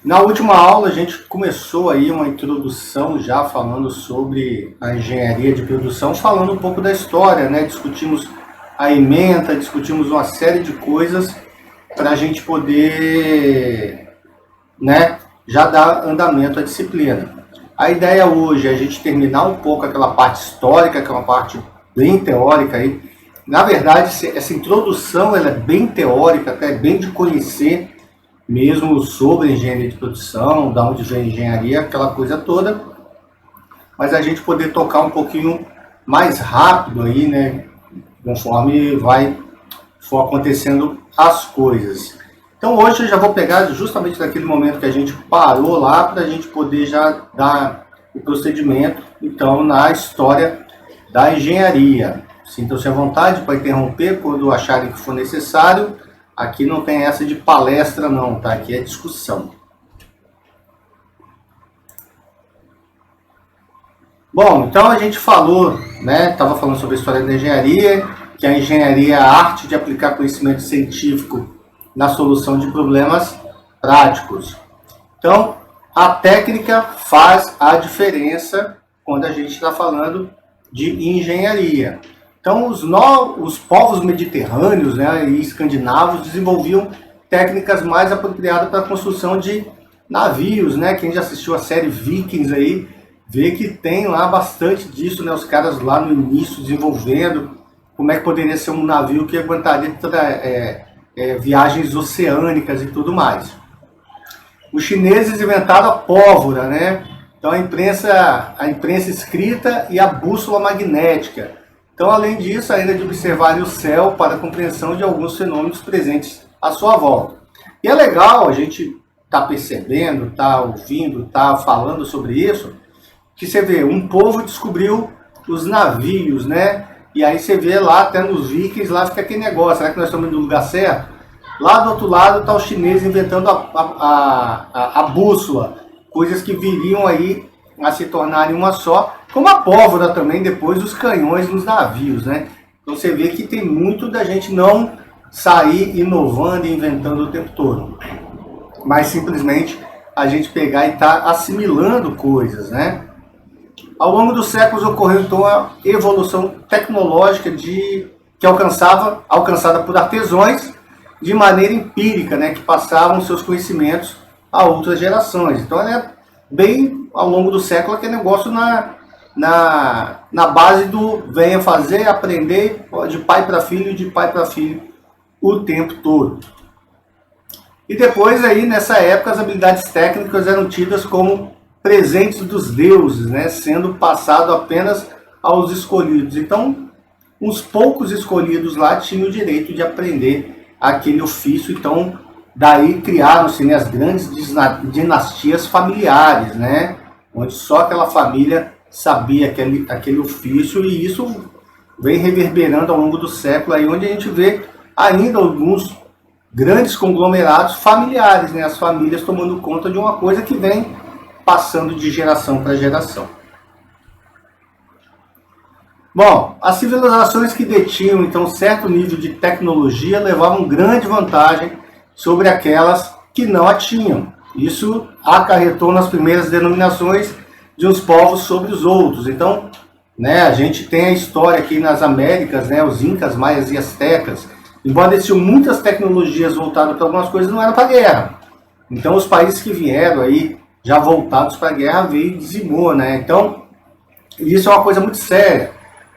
Na última aula a gente começou aí uma introdução já falando sobre a engenharia de produção, falando um pouco da história, né? Discutimos a ementa, discutimos uma série de coisas para a gente poder, né, já dar andamento à disciplina. A ideia hoje é a gente terminar um pouco aquela parte histórica, que é uma parte bem teórica aí. Na verdade, essa introdução ela é bem teórica, até bem de conhecer mesmo sobre engenharia de produção, da onde vem a engenharia, aquela coisa toda, mas a gente poder tocar um pouquinho mais rápido aí, né, conforme for acontecendo as coisas. Então hoje eu já vou pegar justamente daquele momento que a gente parou lá, para a gente poder já dar o procedimento, então, na história da engenharia. Sintam-se à vontade para interromper quando acharem que for necessário. Aqui não tem essa de palestra não, tá? Aqui é discussão. Bom, então a gente falou, né? Estava falando sobre a história da engenharia, que a engenharia é a arte de aplicar conhecimento científico na solução de problemas práticos. Então, a técnica faz a diferença quando a gente está falando de engenharia. Então, os povos mediterrâneos, né, e escandinavos desenvolviam técnicas mais apropriadas para a construção de navios, né? Quem já assistiu a série Vikings aí, vê que tem lá bastante disso, né? Os caras lá no início desenvolvendo como é que poderia ser um navio que aguentaria viagens oceânicas e tudo mais. Os chineses inventaram a pólvora, né? Então a imprensa escrita e a bússola magnética. Então, além disso, ainda de observar o céu para a compreensão de alguns fenômenos presentes à sua volta. E é legal a gente tá percebendo, tá ouvindo, tá falando sobre isso, que você vê, um povo descobriu os navios, né? E aí você vê lá, até nos vikings, lá fica aquele negócio, será que nós estamos no lugar certo? Lá do outro lado está o chinês inventando a bússola, coisas que viriam aí a se tornarem uma só, como a pólvora também, depois os canhões nos navios, né? Então você vê que tem muito da gente não sair inovando e inventando o tempo todo, mas simplesmente a gente pegar e estar assimilando coisas, né? Ao longo dos séculos ocorreu então a evolução tecnológica que alcançada por artesãos de maneira empírica, né? Que passavam seus conhecimentos a outras gerações. Então é bem ao longo do século aquele negócio na base do venha fazer, aprender, de pai para filho, de pai para filho, o tempo todo. E depois aí, nessa época, as habilidades técnicas eram tidas como presentes dos deuses, né, sendo passado apenas aos escolhidos. Então, uns poucos escolhidos lá tinham o direito de aprender aquele ofício. Então, daí criaram-se, né, as grandes dinastias familiares, né, onde só aquela família sabia aquele ofício, e isso vem reverberando ao longo do século, aí onde a gente vê ainda alguns grandes conglomerados familiares, né, as famílias tomando conta de uma coisa que vem passando de geração para geração. Bom, as civilizações que detinham então certo nível de tecnologia levavam grande vantagem sobre aquelas que não a tinham. Isso acarretou nas primeiras denominações de uns povos sobre os outros. Então, né, a gente tem a história aqui nas Américas, né, os incas, maias e astecas, embora eles tinham muitas tecnologias voltadas para algumas coisas, não era para guerra. Então, os países que vieram aí, já voltados para a guerra, veio e dizimou, né? Então, isso é uma coisa muito séria,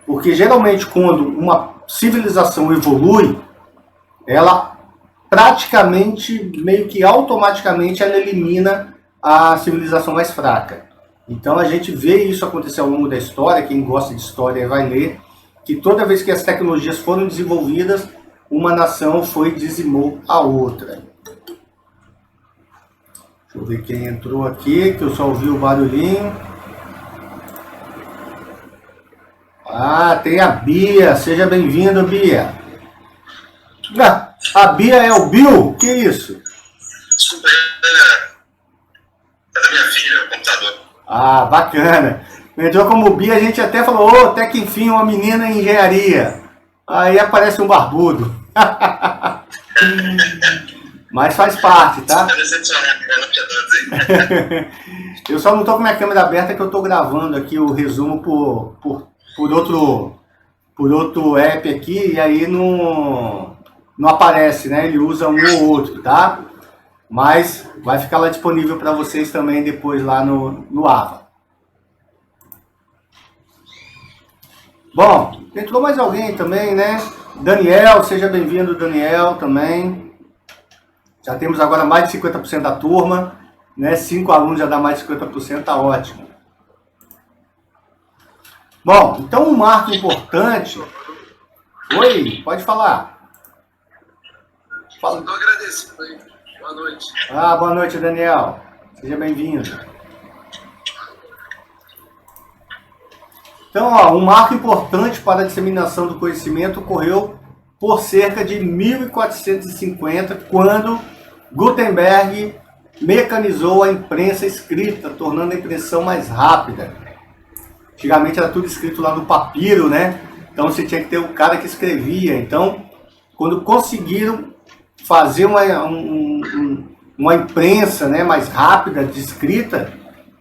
porque geralmente quando uma civilização evolui, ela praticamente, meio que automaticamente, ela elimina a civilização mais fraca. Então a gente vê isso acontecer ao longo da história, quem gosta de história vai ler, que toda vez que as tecnologias foram desenvolvidas, uma nação dizimou a outra. Deixa eu ver quem entrou aqui, que eu só ouvi o barulhinho. Ah, tem a Bia, seja bem-vinda, Bia. A Bia é o Bill? Que isso? Desculpa, é da minha filha, o computador. Ah, bacana. Entrou como Bia, a gente até falou, oh, até que enfim, uma menina em engenharia. Aí aparece um barbudo. Mas faz parte, tá? Tá decepcionado, né? Eu só não tô com minha câmera aberta que eu tô gravando aqui o resumo por outro app aqui e aí não aparece, né? Ele usa um ou outro, tá? Mas vai ficar lá disponível para vocês também depois lá no Ava. Bom, entrou mais alguém também, né? Daniel, seja bem-vindo, Daniel, também. Já temos agora mais de 50% da turma, né? 5 alunos já dá mais de 50%, tá ótimo. Bom, então um marco importante... Oi, pode falar. Fala. Estou agradecido aí. Boa noite. Boa noite, Daniel. Seja bem-vindo. Então, um marco importante para a disseminação do conhecimento ocorreu por cerca de 1450, quando Gutenberg mecanizou a imprensa escrita, tornando a impressão mais rápida. Antigamente era tudo escrito lá no papiro, né? Então você tinha que ter o cara que escrevia. Então, quando conseguiram fazer uma imprensa, né, mais rápida de escrita,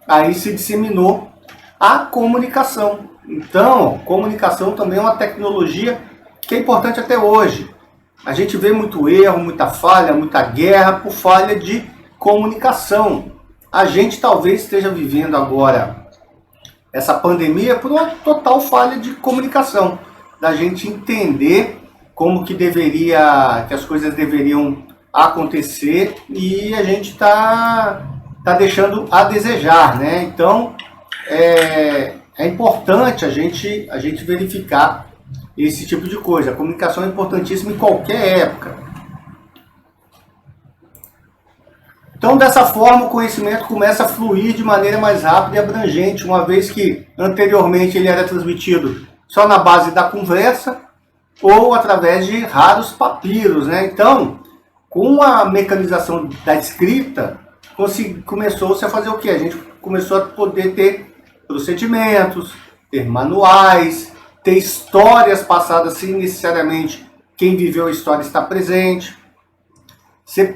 aí se disseminou a comunicação. Então, comunicação também é uma tecnologia que é importante até hoje. A gente vê muito erro, muita falha, muita guerra por falha de comunicação. A gente talvez esteja vivendo agora essa pandemia por uma total falha de comunicação, da gente entender como que as coisas deveriam acontecer e a gente tá deixando a desejar, né? Então, é importante a gente verificar esse tipo de coisa. A comunicação é importantíssima em qualquer época. Então, dessa forma, o conhecimento começa a fluir de maneira mais rápida e abrangente, uma vez que anteriormente ele era transmitido só na base da conversa ou através de raros papiros, né? Então, com a mecanização da escrita, começou-se a fazer o quê? A gente começou a poder ter procedimentos, ter manuais, ter histórias passadas sem necessariamente quem viveu a história estar presente. Você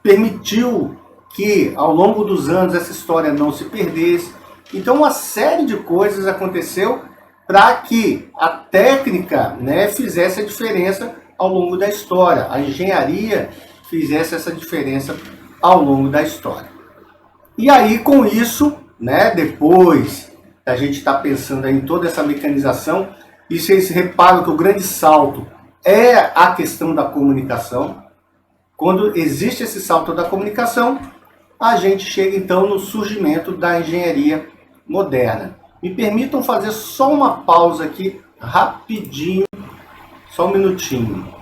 permitiu que ao longo dos anos essa história não se perdesse. Então uma série de coisas aconteceu para que a técnica, né, fizesse a diferença ao longo da história. A engenharia fizesse essa diferença ao longo da história. E aí com isso, né, depois a gente está pensando em toda essa mecanização, e vocês reparam que o grande salto é a questão da comunicação. Quando existe esse salto da comunicação, a gente chega então no surgimento da engenharia moderna. Me permitam fazer só uma pausa aqui, rapidinho, só um minutinho.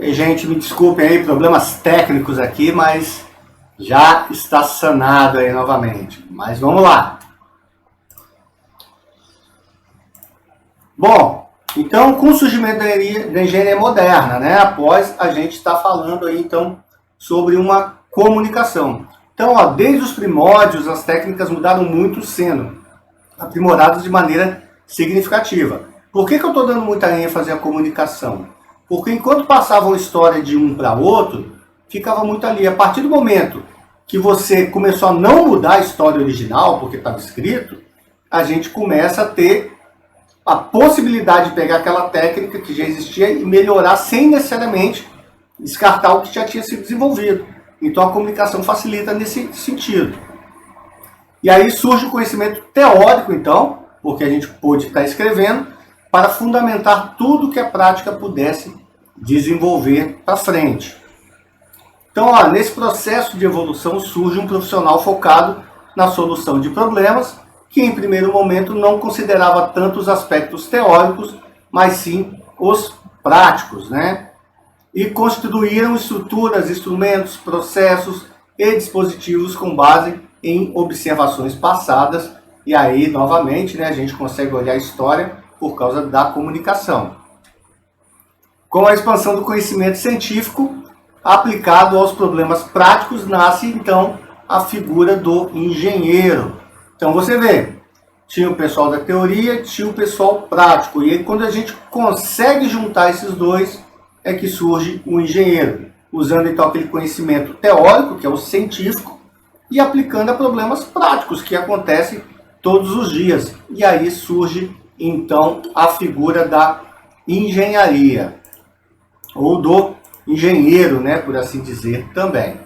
Gente, me desculpem aí, problemas técnicos aqui, mas já está sanado aí novamente. Mas vamos lá. Bom, então com o surgimento da engenharia moderna, né, após a gente está falando aí então sobre uma comunicação. Então, ó, desde os primórdios as técnicas mudaram muito, sendo aprimoradas de maneira significativa. Por que eu estou dando muita ênfase à comunicação? Porque enquanto passavam a história de um para outro, ficava muito ali. A partir do momento que você começou a não mudar a história original, porque estava escrito, a gente começa a ter a possibilidade de pegar aquela técnica que já existia e melhorar sem necessariamente descartar o que já tinha sido desenvolvido. Então a comunicação facilita nesse sentido. E aí surge o conhecimento teórico, então, porque a gente pôde estar escrevendo para fundamentar tudo que a prática pudesse desenvolver para frente. Então, ó, nesse processo de evolução surge um profissional focado na solução de problemas, que em primeiro momento não considerava tanto os aspectos teóricos, mas sim os práticos, né? E construíram estruturas, instrumentos, processos e dispositivos com base em observações passadas. E aí, novamente, né, a gente consegue olhar a história por causa da comunicação. Com a expansão do conhecimento científico aplicado aos problemas práticos, nasce então a figura do engenheiro. Então você vê, tinha o pessoal da teoria, tinha o pessoal prático. E aí, quando a gente consegue juntar esses dois, é que surge o engenheiro, usando então aquele conhecimento teórico, que é o científico, e aplicando a problemas práticos que acontecem todos os dias. E aí surge então a figura da engenharia, ou do engenheiro, né, por assim dizer também.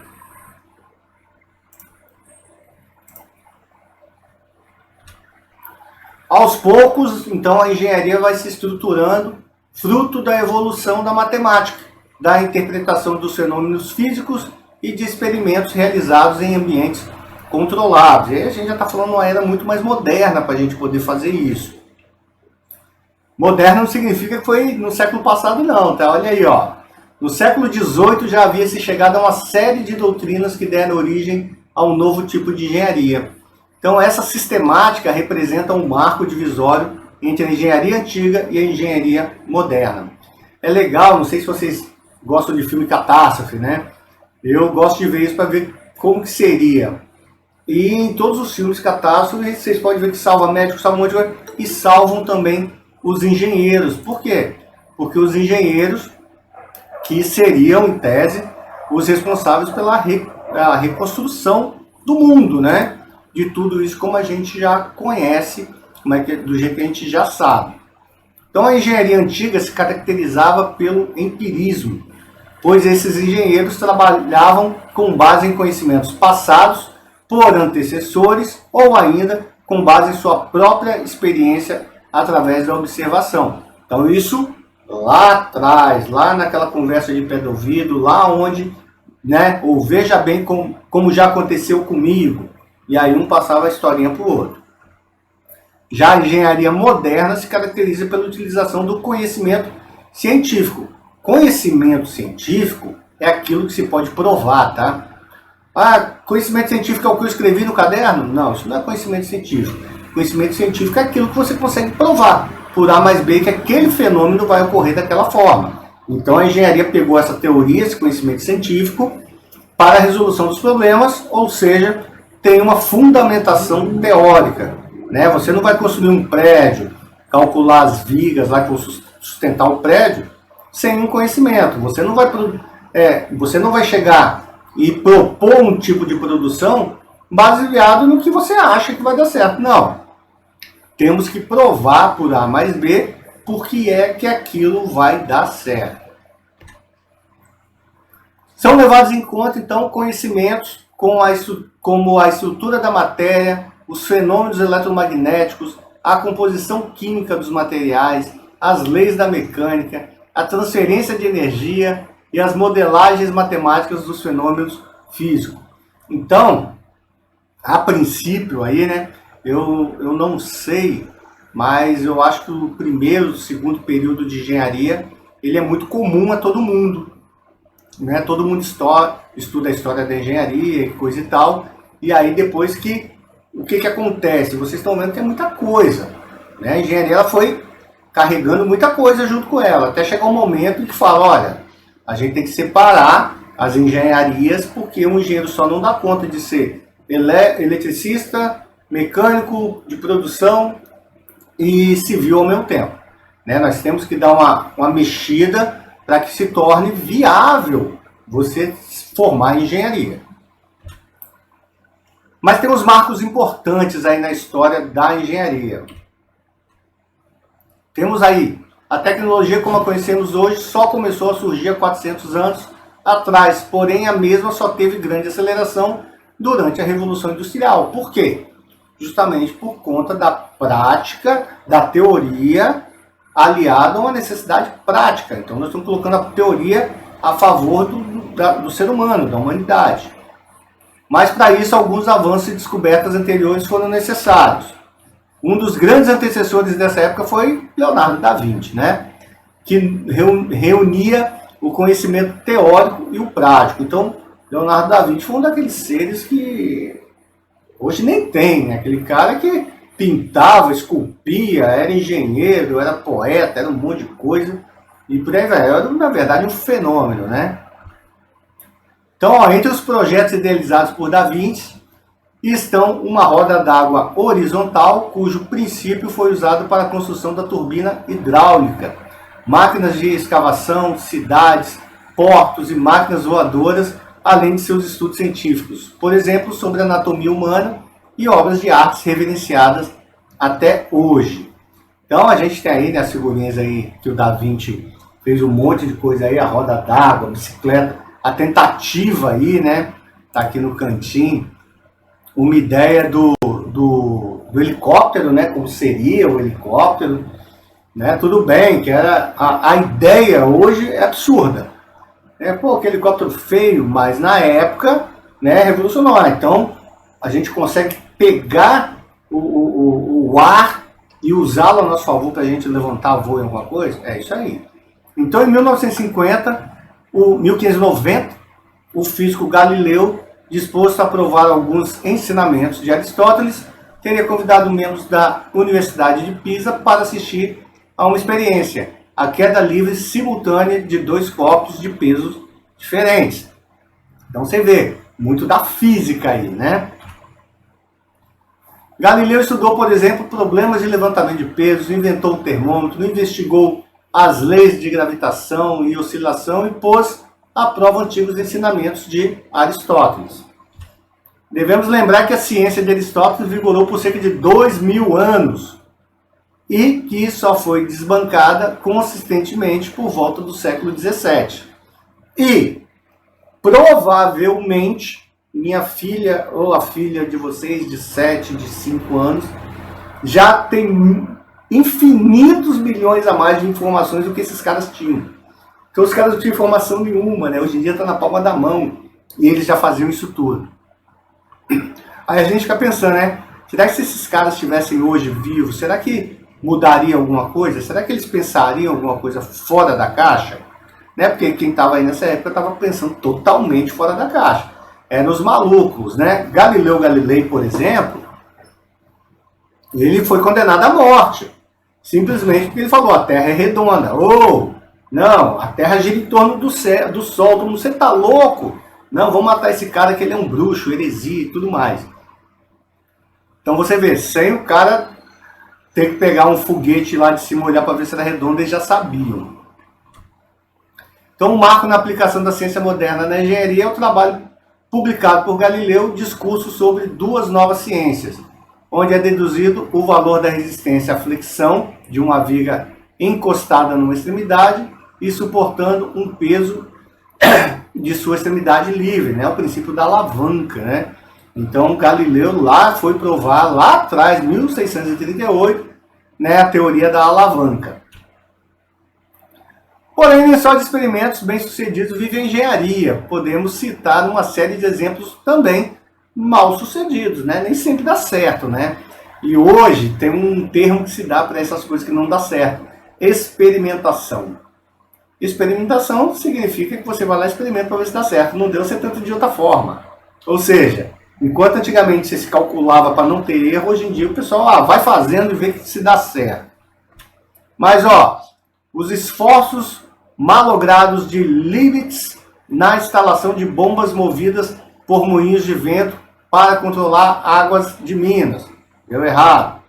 Aos poucos, então, a engenharia vai se estruturando, fruto da evolução da matemática, da interpretação dos fenômenos físicos e de experimentos realizados em ambientes controlados. E aí a gente já está falando de uma era muito mais moderna para a gente poder fazer isso. Moderno não significa que foi no século passado, não, tá? Olha aí, ó. No século XVIII já havia se chegado a uma série de doutrinas que deram origem a um novo tipo de engenharia. Então, essa sistemática representa um marco divisório entre a engenharia antiga e a engenharia moderna. É legal, não sei se vocês gostam de filme catástrofe, né? Eu gosto de ver isso para ver como que seria. E em todos os filmes catástrofe, vocês podem ver que salva médicos, salva um monte de coisa, e salvam também os engenheiros. Por quê? Porque os engenheiros, que seriam, em tese, os responsáveis pela reconstrução do mundo, né? De tudo isso como a gente já conhece, do jeito que a gente já sabe. Então a engenharia antiga se caracterizava pelo empirismo, pois esses engenheiros trabalhavam com base em conhecimentos passados por antecessores ou ainda com base em sua própria experiência através da observação. Então isso lá atrás, lá naquela conversa de pé do ouvido, lá onde, né, ou veja bem como já aconteceu comigo, e aí um passava a historinha para o outro. Já a engenharia moderna se caracteriza pela utilização do conhecimento científico. Conhecimento científico é aquilo que se pode provar, tá? Ah, conhecimento científico é o que eu escrevi no caderno? Não, isso não é conhecimento científico. Conhecimento científico é aquilo que você consegue provar, por A mais B, que aquele fenômeno vai ocorrer daquela forma. Então a engenharia pegou essa teoria, esse conhecimento científico, para a resolução dos problemas, ou seja, tem uma fundamentação teórica, né? Você não vai construir um prédio, calcular as vigas lá que vão sustentar o prédio, sem um conhecimento. Você não vai chegar e propor um tipo de produção baseado no que você acha que vai dar certo. Não. Temos que provar por A mais B porque é que aquilo vai dar certo. São levados em conta, então, conhecimentos como a estrutura da matéria, os fenômenos eletromagnéticos, a composição química dos materiais, as leis da mecânica, a transferência de energia e as modelagens matemáticas dos fenômenos físicos. Então, a princípio aí, né, eu não sei, mas eu acho que o primeiro, o segundo período de engenharia, ele é muito comum a todo mundo, né? Todo mundo estuda a história da engenharia e coisa e tal, e aí depois o que acontece? Vocês estão vendo que é muita coisa, né? A engenharia ela foi carregando muita coisa junto com ela, até chegar um momento em que fala, olha, a gente tem que separar as engenharias, porque um engenheiro só não dá conta de ser eletricista, mecânico, de produção e civil ao mesmo tempo, né? Nós temos que dar uma mexida para que se torne viável você formar em engenharia. Mas tem uns marcos importantes aí na história da engenharia. Temos aí a tecnologia como a conhecemos hoje só começou a surgir há 400 anos atrás, porém a mesma só teve grande aceleração durante a Revolução Industrial. Por quê? justamente por conta da prática, da teoria, aliada a uma necessidade prática. Então nós estamos colocando a teoria a favor do ser humano, da humanidade. Mas para isso alguns avanços e descobertas anteriores foram necessários. Um dos grandes antecessores dessa época foi Leonardo da Vinci, né? Que reunia o conhecimento teórico e o prático. Então, Leonardo da Vinci foi um daqueles seres que hoje nem tem, né? Aquele cara que pintava, esculpia, era engenheiro, era poeta, era um monte de coisa, e por aí vai. Era, na verdade, um fenômeno, né? Então, ó, entre os projetos idealizados por Da Vinci estão uma roda d'água horizontal, cujo princípio foi usado para a construção da turbina hidráulica, máquinas de escavação, cidades, portos e máquinas voadoras, além de seus estudos científicos, por exemplo, sobre a anatomia humana e obras de artes reverenciadas até hoje. Então a gente tem aí, né, as figurinhas aí que o Da Vinci fez um monte de coisa aí, a roda d'água, a bicicleta, a tentativa aí, né, tá aqui no cantinho, uma ideia do helicóptero, né, como seria o helicóptero, né, tudo bem, que era a ideia hoje é absurda. Pô, que helicóptero feio, mas na época, né, revolucionou. Então, a gente consegue pegar o ar e usá-lo a nosso favor para a gente levantar voo em alguma coisa? É isso aí. Então, em 1590, o físico Galileu, disposto a provar alguns ensinamentos de Aristóteles, teria convidado membros da Universidade de Pisa para assistir a uma experiência, a queda livre simultânea de dois corpos de pesos diferentes. Então você vê, muito da física aí, né? Galileu estudou, por exemplo, problemas de levantamento de pesos, inventou o termômetro, investigou as leis de gravitação e oscilação e pôs à prova antigos ensinamentos de Aristóteles. Devemos lembrar que a ciência de Aristóteles vigorou por cerca de 2000 anos, e que só foi desbancada consistentemente por volta do século XVII. E, provavelmente, minha filha ou a filha de vocês de 7, de 5 anos, já tem infinitos milhões a mais de informações do que esses caras tinham. Então os caras não tinham informação nenhuma, né? Hoje em dia está na palma da mão, e eles já faziam isso tudo. Aí a gente fica pensando, né? Será que se esses caras estivessem hoje vivos, será que mudaria alguma coisa? Será que eles pensariam alguma coisa fora da caixa? Né? Porque quem estava aí nessa época estava pensando totalmente fora da caixa. Eram os malucos, né? Galileu Galilei, por exemplo, ele foi condenado à morte. Simplesmente porque ele falou, a Terra é redonda. Ou, não, a Terra gira em torno do Sol. Todo mundo, você tá louco? Não, vamos matar esse cara que ele é um bruxo, heresia e tudo mais. Então você vê, sem o cara ter que pegar um foguete lá de cima, olhar para ver se era redonda, eles já sabiam. Então, o marco na aplicação da ciência moderna na engenharia é o trabalho publicado por Galileu, Discurso sobre duas novas ciências, onde é deduzido o valor da resistência à flexão de uma viga encostada numa extremidade e suportando um peso de sua extremidade livre, né? O princípio da alavanca, né? Então, Galileu lá foi provar, lá atrás, 1638, né, a teoria da alavanca. Porém, nem só de experimentos bem-sucedidos vive a engenharia. Podemos citar uma série de exemplos também mal-sucedidos, né? Nem sempre dá certo, né? E hoje tem um termo que se dá para essas coisas que não dá certo. Experimentação. Experimentação significa que você vai lá e experimenta para ver se dá certo. Não deu, você tenta de outra forma. Ou seja, enquanto antigamente você se calculava para não ter erro, hoje em dia o pessoal vai fazendo e vê se dá certo. Mas, ó, os esforços malogrados de Leibniz na instalação de bombas movidas por moinhos de vento para controlar águas de Minas. Deu errado.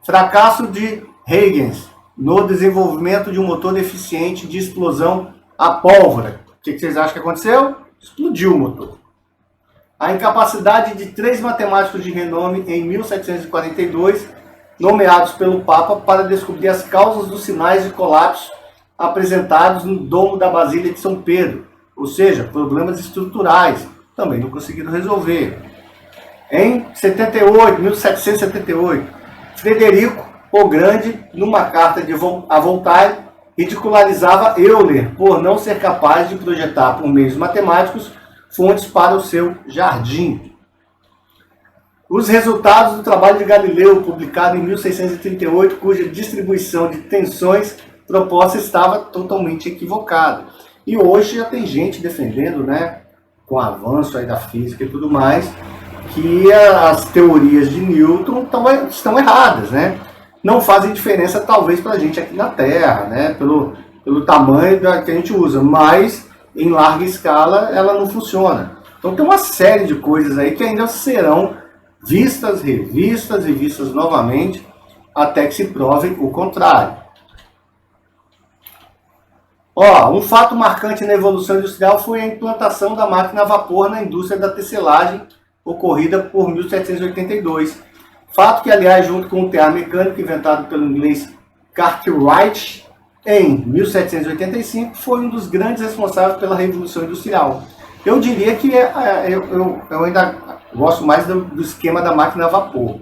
Fracasso de Huygens no desenvolvimento de um motor eficiente de explosão a pólvora. O que vocês acham que aconteceu? Explodiu o motor. A incapacidade de 3 matemáticos de renome em 1742, nomeados pelo Papa para descobrir as causas dos sinais de colapso apresentados no domo da Basílica de São Pedro, ou seja, problemas estruturais, também não conseguiram resolver. Em 1778, Frederico o Grande, numa carta a Voltaire, ridicularizava Euler por não ser capaz de projetar por meios matemáticos fontes para o seu jardim. Os resultados do trabalho de Galileu, publicado em 1638, cuja distribuição de tensões proposta estava totalmente equivocada. E hoje já tem gente defendendo, né, com o avanço aí da física e tudo mais, que as teorias de Newton estão erradas, né? Não fazem diferença talvez para a gente aqui na Terra, né? Pelo tamanho que a gente usa, mas em larga escala ela não funciona. Então tem uma série de coisas aí que ainda serão vistas, revistas e vistas novamente até que se prove o contrário. Um fato marcante na evolução industrial foi a implantação da máquina a vapor na indústria da tecelagem, ocorrida por 1782. Fato que, aliás, junto com o tear mecânico inventado pelo inglês Cartwright em 1785, foi um dos grandes responsáveis pela Revolução Industrial. Eu diria que eu ainda gosto mais do esquema da máquina a vapor.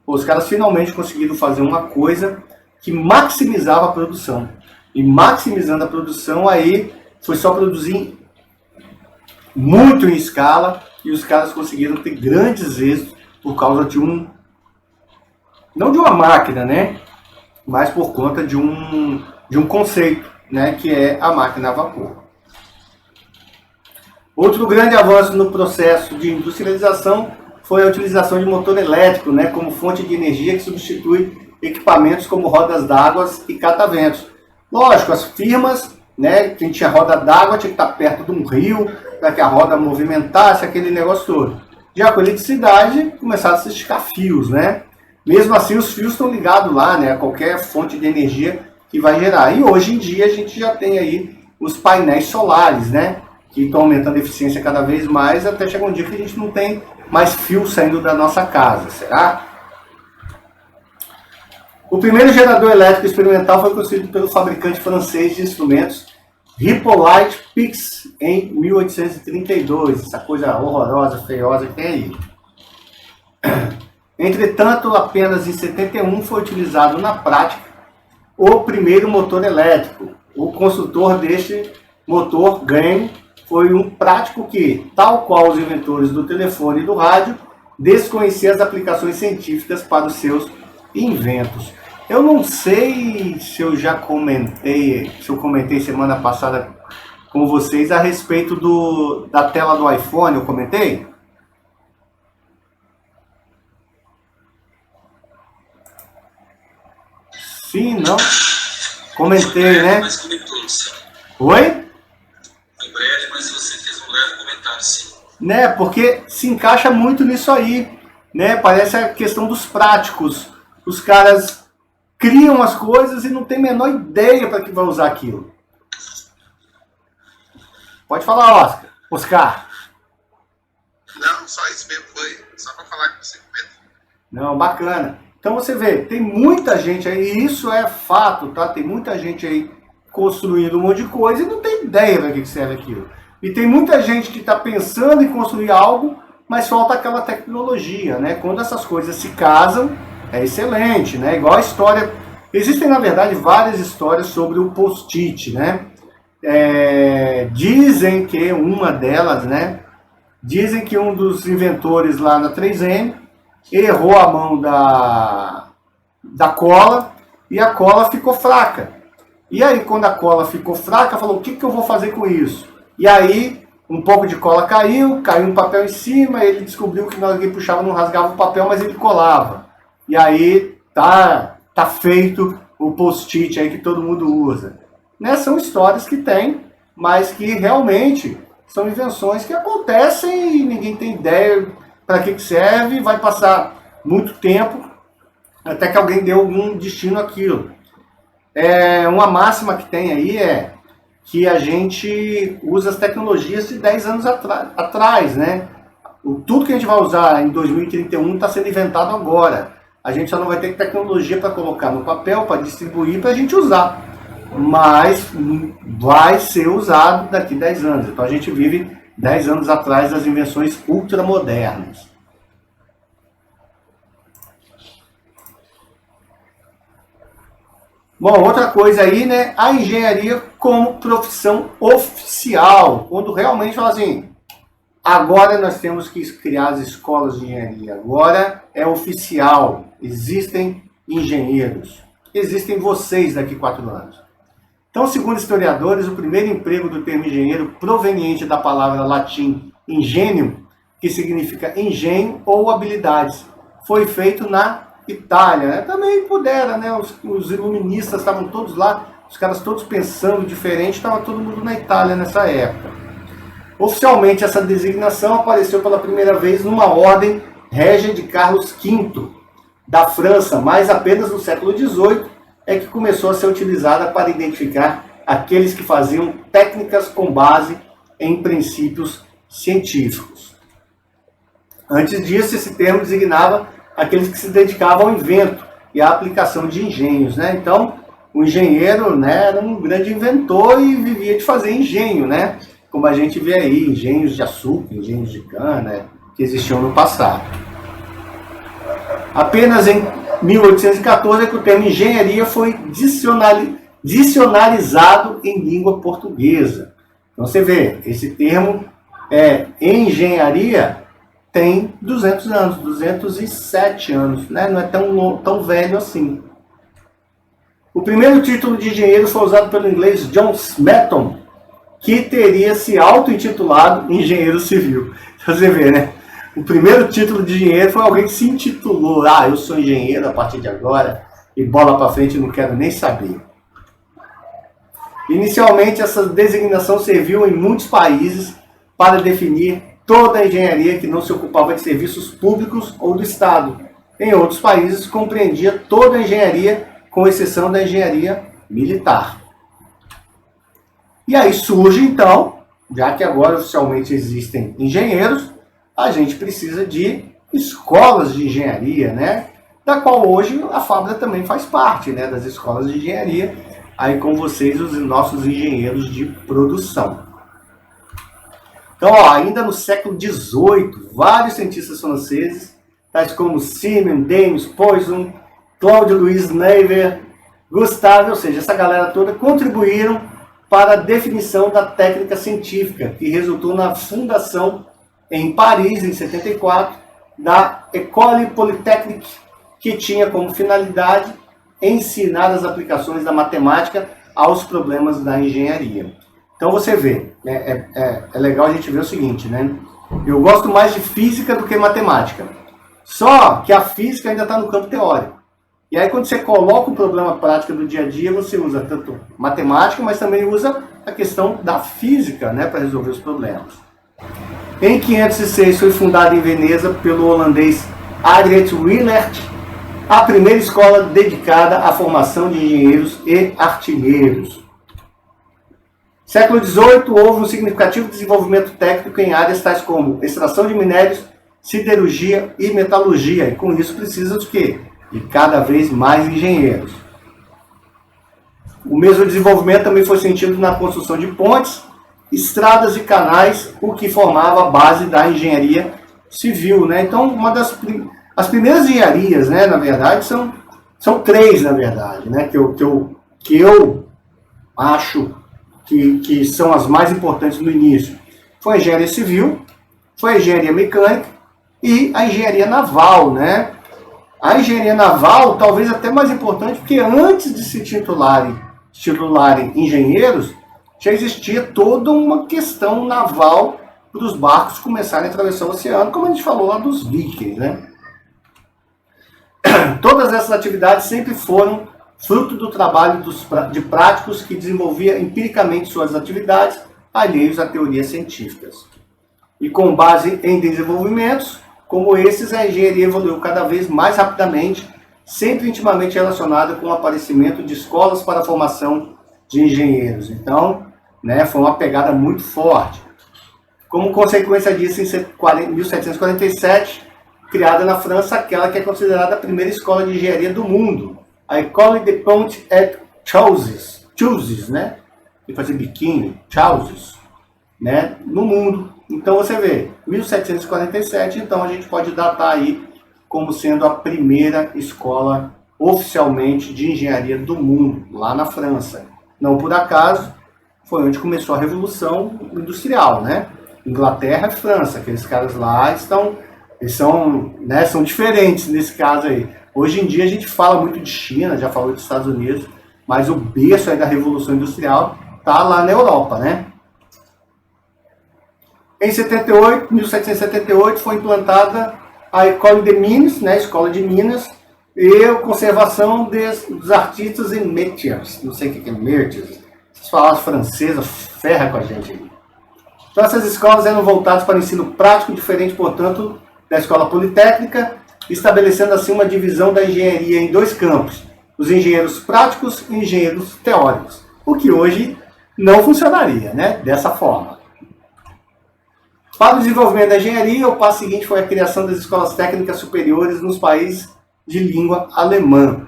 Os caras finalmente conseguiram fazer uma coisa que maximizava a produção. E maximizando a produção, aí foi só produzir muito em escala e os caras conseguiram ter grandes êxitos por causa de não de uma máquina, né? Mas por conta de um conceito, né? Que é a máquina a vapor. Outro grande avanço no processo de industrialização foi a utilização de motor elétrico, né? Como fonte de energia que substitui equipamentos como rodas d'água e cataventos. Lógico, as firmas, né? Quem tinha roda d'água tinha que estar perto de um rio para que a roda movimentasse, aquele negócio todo. Já com a eletricidade, começaram a se esticar fios, né? Mesmo assim, os fios estão ligados lá, né, a qualquer fonte de energia que vai gerar. E hoje em dia a gente já tem aí os painéis solares, né, que estão aumentando a eficiência cada vez mais, até chegar um dia que a gente não tem mais fio saindo da nossa casa, será? O primeiro gerador elétrico experimental foi construído pelo fabricante francês de instrumentos Hippolyte Pix em 1832, essa coisa horrorosa, feiosa que tem aí. Entretanto, apenas em 71 foi utilizado na prática o primeiro motor elétrico. O construtor deste motor, Gramme, foi um prático que, tal qual os inventores do telefone e do rádio, desconhecia as aplicações científicas para os seus inventos. Eu não sei se eu já comentei, semana passada com vocês a respeito da tela do iPhone, eu comentei? Sim, não? Comentei, né? Mas comentou, sim. Oi? Em breve, mas você fez um leve comentário, sim. Né, porque se encaixa muito nisso aí, né? Parece a questão dos práticos. Os caras criam as coisas e não tem a menor ideia para que vai usar aquilo. Pode falar, Oscar. Não, só isso mesmo, foi só para falar que você comentou. Não, bacana. Então você vê, tem muita gente aí, e isso é fato, tá? Tem muita gente aí construindo um monte de coisa e não tem ideia para que serve aquilo. E tem muita gente que está pensando em construir algo, mas falta aquela tecnologia, né? Quando essas coisas se casam, é excelente, né? Igual a história... Existem, na verdade, várias histórias sobre o post-it, né? Dizem que uma delas, né? Dizem que um dos inventores lá na 3M errou a mão da cola e a cola ficou fraca. E aí, quando a cola ficou fraca, falou, o que eu vou fazer com isso? E aí, um pouco de cola caiu um papel em cima, ele descobriu que na hora que ele puxava não rasgava o papel, mas ele colava. E aí, tá feito o post-it aí que todo mundo usa. Né? São histórias que tem, mas que realmente são invenções que acontecem e ninguém tem ideia para que serve, vai passar muito tempo até que alguém dê algum destino àquilo. Uma máxima que tem aí é que a gente usa as tecnologias de 10 anos atrás, né? Tudo que a gente vai usar em 2031 está sendo inventado agora. A gente só não vai ter tecnologia para colocar no papel, para distribuir, para a gente usar. Mas vai ser usado daqui a 10 anos. Então a gente vive 10 anos atrás das invenções ultramodernas. Bom, outra coisa aí, né? A engenharia como profissão oficial, quando realmente fala assim, agora nós temos que criar as escolas de engenharia, agora é oficial, existem engenheiros, existem vocês daqui a 4 anos. Então, segundo historiadores, o primeiro emprego do termo engenheiro, proveniente da palavra latim ingenium, que significa engenho ou habilidades, foi feito na Itália. Né? Também pudera, né? Os iluministas estavam todos lá, os caras todos pensando diferente, estava todo mundo na Itália nessa época. Oficialmente, essa designação apareceu pela primeira vez numa ordem régia de Carlos V da França, mas apenas no século XVIII é que começou a ser utilizada para identificar aqueles que faziam técnicas com base em princípios científicos. Antes disso, esse termo designava aqueles que se dedicavam ao invento e à aplicação de engenhos. Né? Então, o engenheiro, né, era um grande inventor e vivia de fazer engenho, né? Como a gente vê aí, engenhos de açúcar, engenhos de cana, que existiam no passado. Apenas em 1814 é que o termo engenharia foi dicionarizado em língua portuguesa. Então você vê, esse termo engenharia tem 200 anos, 207 anos, né? Não é tão velho assim. O primeiro título de engenheiro foi usado pelo inglês John Smeaton, que teria se auto-intitulado engenheiro civil. Você vê, né? O primeiro título de engenheiro foi alguém que se intitulou, eu sou engenheiro a partir de agora, e bola para frente, não quero nem saber. Inicialmente, essa designação serviu em muitos países para definir toda a engenharia que não se ocupava de serviços públicos ou do Estado. Em outros países, compreendia toda a engenharia, com exceção da engenharia militar. E aí surge, então, já que agora oficialmente existem engenheiros, a gente precisa de escolas de engenharia, né? Da qual hoje a Fábula também faz parte, né? Das escolas de engenharia. Aí com vocês, os nossos engenheiros de produção. Então, ainda no século XVIII, vários cientistas franceses, tais como Siemens, Dames, Poisson, Claude-Louis Navier, Gustave, ou seja, essa galera toda, contribuíram para a definição da técnica científica, que resultou na fundação em Paris, em 74, da École Polytechnique, que tinha como finalidade ensinar as aplicações da matemática aos problemas da engenharia. Então você vê, é legal a gente ver o seguinte, né? Eu gosto mais de física do que matemática. Só que a física ainda está no campo teórico. E aí quando você coloca o problema prático do dia a dia, você usa tanto matemática, mas também usa a questão da física, né, para resolver os problemas. Em 506 foi fundada em Veneza pelo holandês Adriaen Willert a primeira escola dedicada à formação de engenheiros e artilheiros. Século XVIII houve um significativo desenvolvimento técnico em áreas tais como extração de minérios, siderurgia e metalurgia. E com isso precisa de quê? De cada vez mais engenheiros. O mesmo desenvolvimento também foi sentido na construção de pontes, estradas e canais, o que formava a base da engenharia civil, né? Então, as primeiras engenharias, né, na verdade, são 3, na verdade, né, que eu acho que são as mais importantes no início. Foi a engenharia civil, foi a engenharia mecânica e a engenharia naval, né? A engenharia naval, talvez até mais importante, porque antes de se titularem engenheiros, já existia toda uma questão naval para os barcos começarem a atravessar o oceano, como a gente falou lá dos vikings, né? Todas essas atividades sempre foram fruto do trabalho de práticos que desenvolvia empiricamente suas atividades, alheios a teorias científicas. E com base em desenvolvimentos como esses, a engenharia evoluiu cada vez mais rapidamente, sempre intimamente relacionada com o aparecimento de escolas para a formação de engenheiros. Então, né, foi uma pegada muito forte. Como consequência disso, em 1747, criada na França aquela que é considerada a primeira escola de engenharia do mundo, a École des Ponts et Chaussées, né? E fazer biquíni, Chaussées, né? No mundo. Então você vê, 1747, então a gente pode datar aí como sendo a primeira escola oficialmente de engenharia do mundo, lá na França. Não por acaso, foi onde começou a Revolução Industrial, né? Inglaterra e França, aqueles caras lá são diferentes nesse caso aí. Hoje em dia a gente fala muito de China, já falou dos Estados Unidos, mas o berço aí da Revolução Industrial está lá na Europa, né? Em 1778, foi implantada a École des Mines, né, Escola de Minas, e a conservação dos artistas em métiers. Não sei o que é métiers. Se falar francesa, ferra com a gente aí. Então essas escolas eram voltadas para o ensino prático, diferente, portanto, da escola politécnica, estabelecendo assim uma divisão da engenharia em dois campos, os engenheiros práticos e engenheiros teóricos, o que hoje não funcionaria, né, dessa forma. Para o desenvolvimento da engenharia, o passo seguinte foi a criação das escolas técnicas superiores nos países de língua alemã.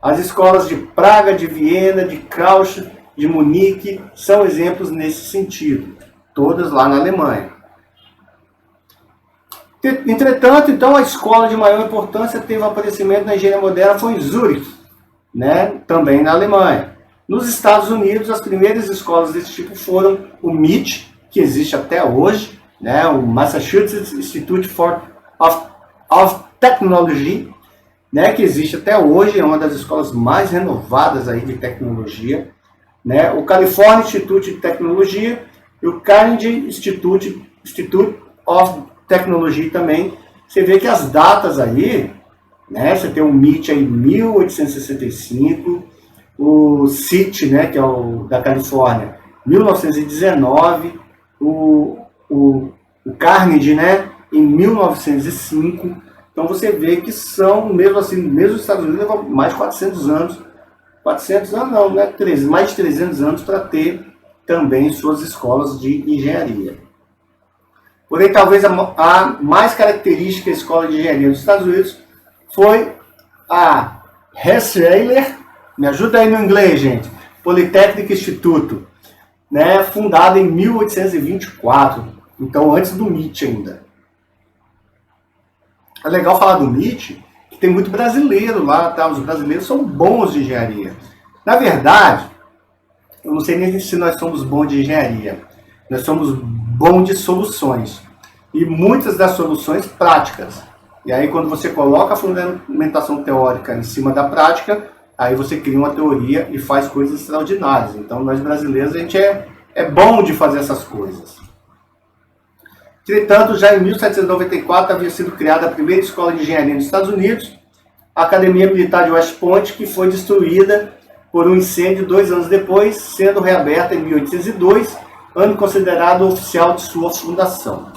As escolas de Praga, de Viena, de Krausch, de Munique são exemplos nesse sentido, todas lá na Alemanha. Entretanto, então, a escola de maior importância teve o aparecimento da engenharia moderna foi em Zurique, né, também na Alemanha. Nos Estados Unidos, as primeiras escolas desse tipo foram o MIT, que existe até hoje, né, o Massachusetts Institute of Technology, né, que existe até hoje, é uma das escolas mais renovadas aí de tecnologia, né, o California Institute de Tecnologia e o Carnegie Institute of Technology também. Você vê que as datas aí, né, você tem o MIT aí em 1865, o CIT, né, que é o da Califórnia, 1919, o Carnegie, né, em 1905. Então você vê que são, mesmo assim, mesmo os Estados Unidos levam mais de 400 anos, 400 anos não, né, mais de 300 anos para ter também suas escolas de engenharia. Porém, talvez a mais característica escola de engenharia dos Estados Unidos foi a Rensselaer, me ajuda aí no inglês, gente, Polytechnic Instituto, né, fundada em 1824, então antes do MIT ainda. É legal falar do MIT, que tem muito brasileiro lá, tá? Os brasileiros são bons de engenharia. Na verdade, eu não sei nem se nós somos bons de engenharia, nós somos bons de soluções, e muitas das soluções práticas. E aí quando você coloca a fundamentação teórica em cima da prática, aí você cria uma teoria e faz coisas extraordinárias. Então nós brasileiros, a gente é bom de fazer essas coisas. Entretanto, já em 1794 havia sido criada a primeira escola de engenharia nos Estados Unidos, a Academia Militar de West Point, que foi destruída por um incêndio 2 anos depois, sendo reaberta em 1802, ano considerado oficial de sua fundação.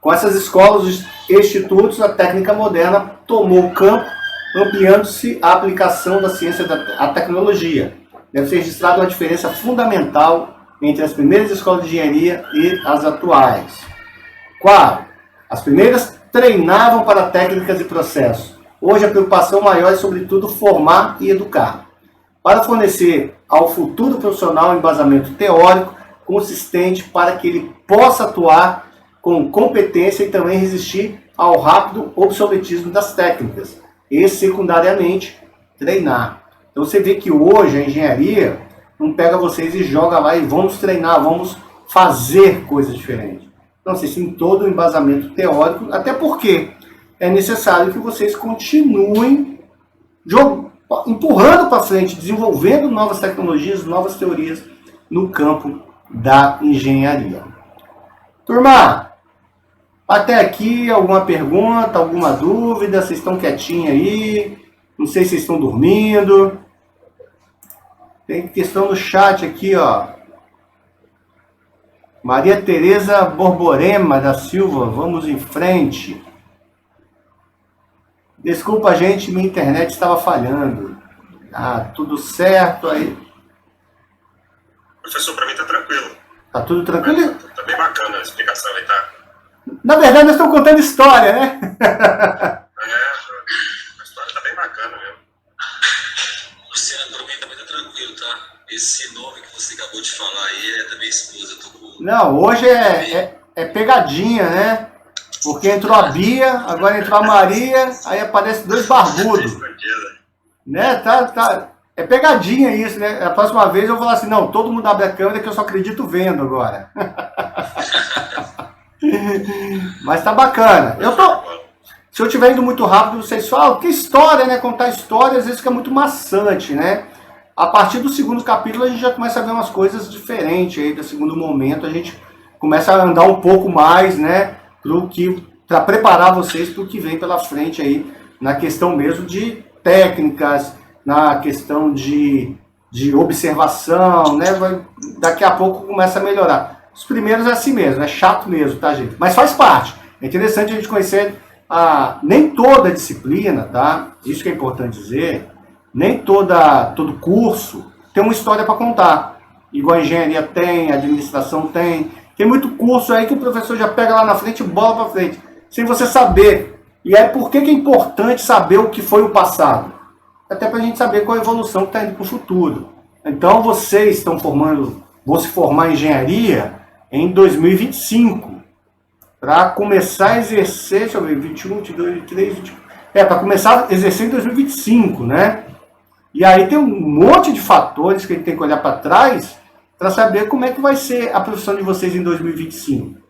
Com essas escolas e institutos, a técnica moderna tomou o campo, ampliando-se a aplicação da ciência da tecnologia. Deve ser registrada uma diferença fundamental entre as primeiras escolas de engenharia e as atuais. Qual? As primeiras treinavam para técnicas e processos. Hoje a preocupação maior é, sobretudo, formar e educar, para fornecer ao futuro profissional um embasamento teórico consistente para que ele possa atuar com competência e também resistir ao rápido obsoletismo das técnicas. E, secundariamente, treinar. Então você vê que hoje a engenharia não pega vocês e joga lá e vamos treinar, vamos fazer coisas diferentes. Não, vocês têm todo o embasamento teórico, até porque é necessário que vocês continuem empurrando para frente, desenvolvendo novas tecnologias, novas teorias no campo da engenharia. Turma, até aqui alguma pergunta, alguma dúvida? Vocês estão quietinhos aí? Não sei se vocês estão dormindo. Tem questão no chat aqui, ó. Maria Tereza Borborema da Silva, vamos em frente. Desculpa, gente, minha internet estava falhando. Ah, tudo certo aí. Professor, para mim tá tranquilo. Tá tudo tranquilo? Tá bem bacana a explicação aí, tá? Na verdade, nós estamos contando história, né? A história tá bem bacana mesmo. Luciano, para mim também tá tranquilo, tá? Esse nome que você acabou de falar aí é da minha esposa. Eu tô com... Não, hoje é pegadinha, né? Porque entrou a Bia, agora entrou a Maria, aí aparece 2 barbudos. Né? É pegadinha isso, né? A próxima vez eu vou falar assim, não, todo mundo abre a câmera que eu só acredito vendo agora. Mas tá bacana. Se eu estiver indo muito rápido, vocês falam, porque história, né? Contar história às vezes fica muito maçante, né? A partir do segundo capítulo a gente já começa a ver umas coisas diferentes aí, do segundo momento, a gente começa a andar um pouco mais, né? Para preparar vocês para o que vem pela frente aí, na questão mesmo de técnicas, na questão de observação, né? Daqui a pouco começa a melhorar. Os primeiros é assim mesmo, é chato mesmo, tá, gente? Mas faz parte. É interessante a gente conhecer nem toda disciplina, tá? Isso que é importante dizer. Nem todo curso tem uma história para contar. Igual a engenharia tem, a administração tem. Tem muito curso aí que o professor já pega lá na frente e bola para frente, sem você saber. E é por que é importante saber o que foi o passado? Até para a gente saber qual a evolução que está indo para o futuro. Então vocês vão se formar em engenharia em 2025. Para começar a exercer, deixa eu ver, 21, 22, 23, 24. Para começar a exercer em 2025, né? E aí tem um monte de fatores que a gente tem que olhar para trás para saber como é que vai ser a profissão de vocês em 2025.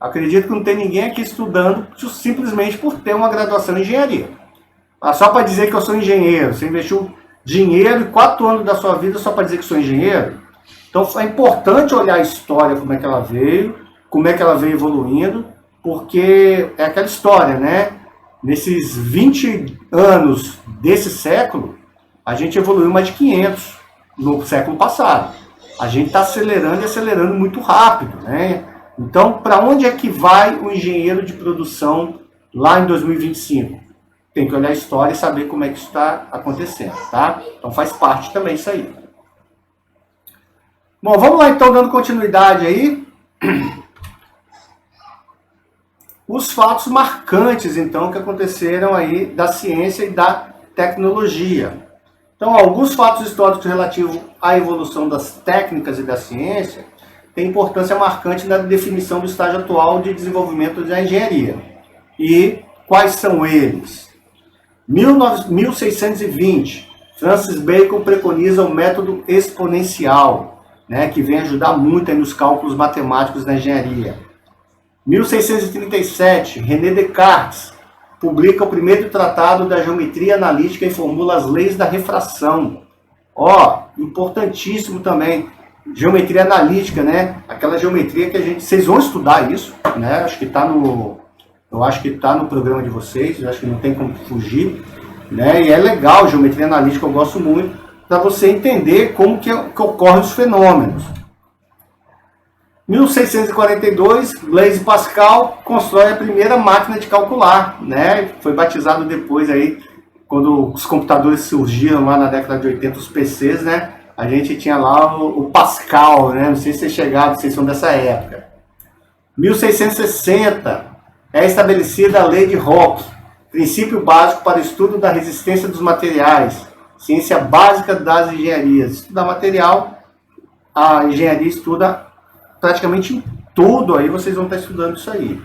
Acredito que não tem ninguém aqui estudando simplesmente por ter uma graduação em engenharia. Só para dizer que eu sou engenheiro. Você investiu dinheiro e 4 anos da sua vida só para dizer que sou engenheiro. Então é importante olhar a história, como é que ela veio evoluindo, porque é aquela história, né? Nesses 20 anos desse século, a gente evoluiu mais de 500 no século passado. A gente está acelerando e acelerando muito rápido, né? Então, para onde é que vai o engenheiro de produção lá em 2025? Tem que olhar a história e saber como é que isso está acontecendo, tá? Então faz parte também isso aí. Bom, vamos lá então, dando continuidade aí. Os fatos marcantes, então, que aconteceram aí da ciência e da tecnologia. Então, alguns fatos históricos relativos à evolução das técnicas e da ciência têm importância marcante na definição do estágio atual de desenvolvimento da engenharia. E quais são eles? 1620, Francis Bacon preconiza o método exponencial, né, que vem ajudar muito aí nos cálculos matemáticos da engenharia. 1637, René Descartes publica o primeiro tratado da geometria analítica e formula as leis da refração. Importantíssimo também, geometria analítica, né? Aquela geometria que vocês vão estudar isso, né? Eu acho que está no programa de vocês, eu acho que não tem como fugir, né? E é legal, geometria analítica eu gosto muito, para você entender como que ocorrem os fenômenos. 1642, Blaise Pascal constrói a primeira máquina de calcular, né? Foi batizado depois aí, quando os computadores surgiram lá na década de 80, os PCs, né? A gente tinha lá o Pascal, né? Não sei se vocês são dessa época. 1660, é estabelecida a lei de Hooke, princípio básico para o estudo da resistência dos materiais, ciência básica das engenharias. Estudar material, a engenharia estuda praticamente em tudo, aí vocês vão estar estudando isso aí.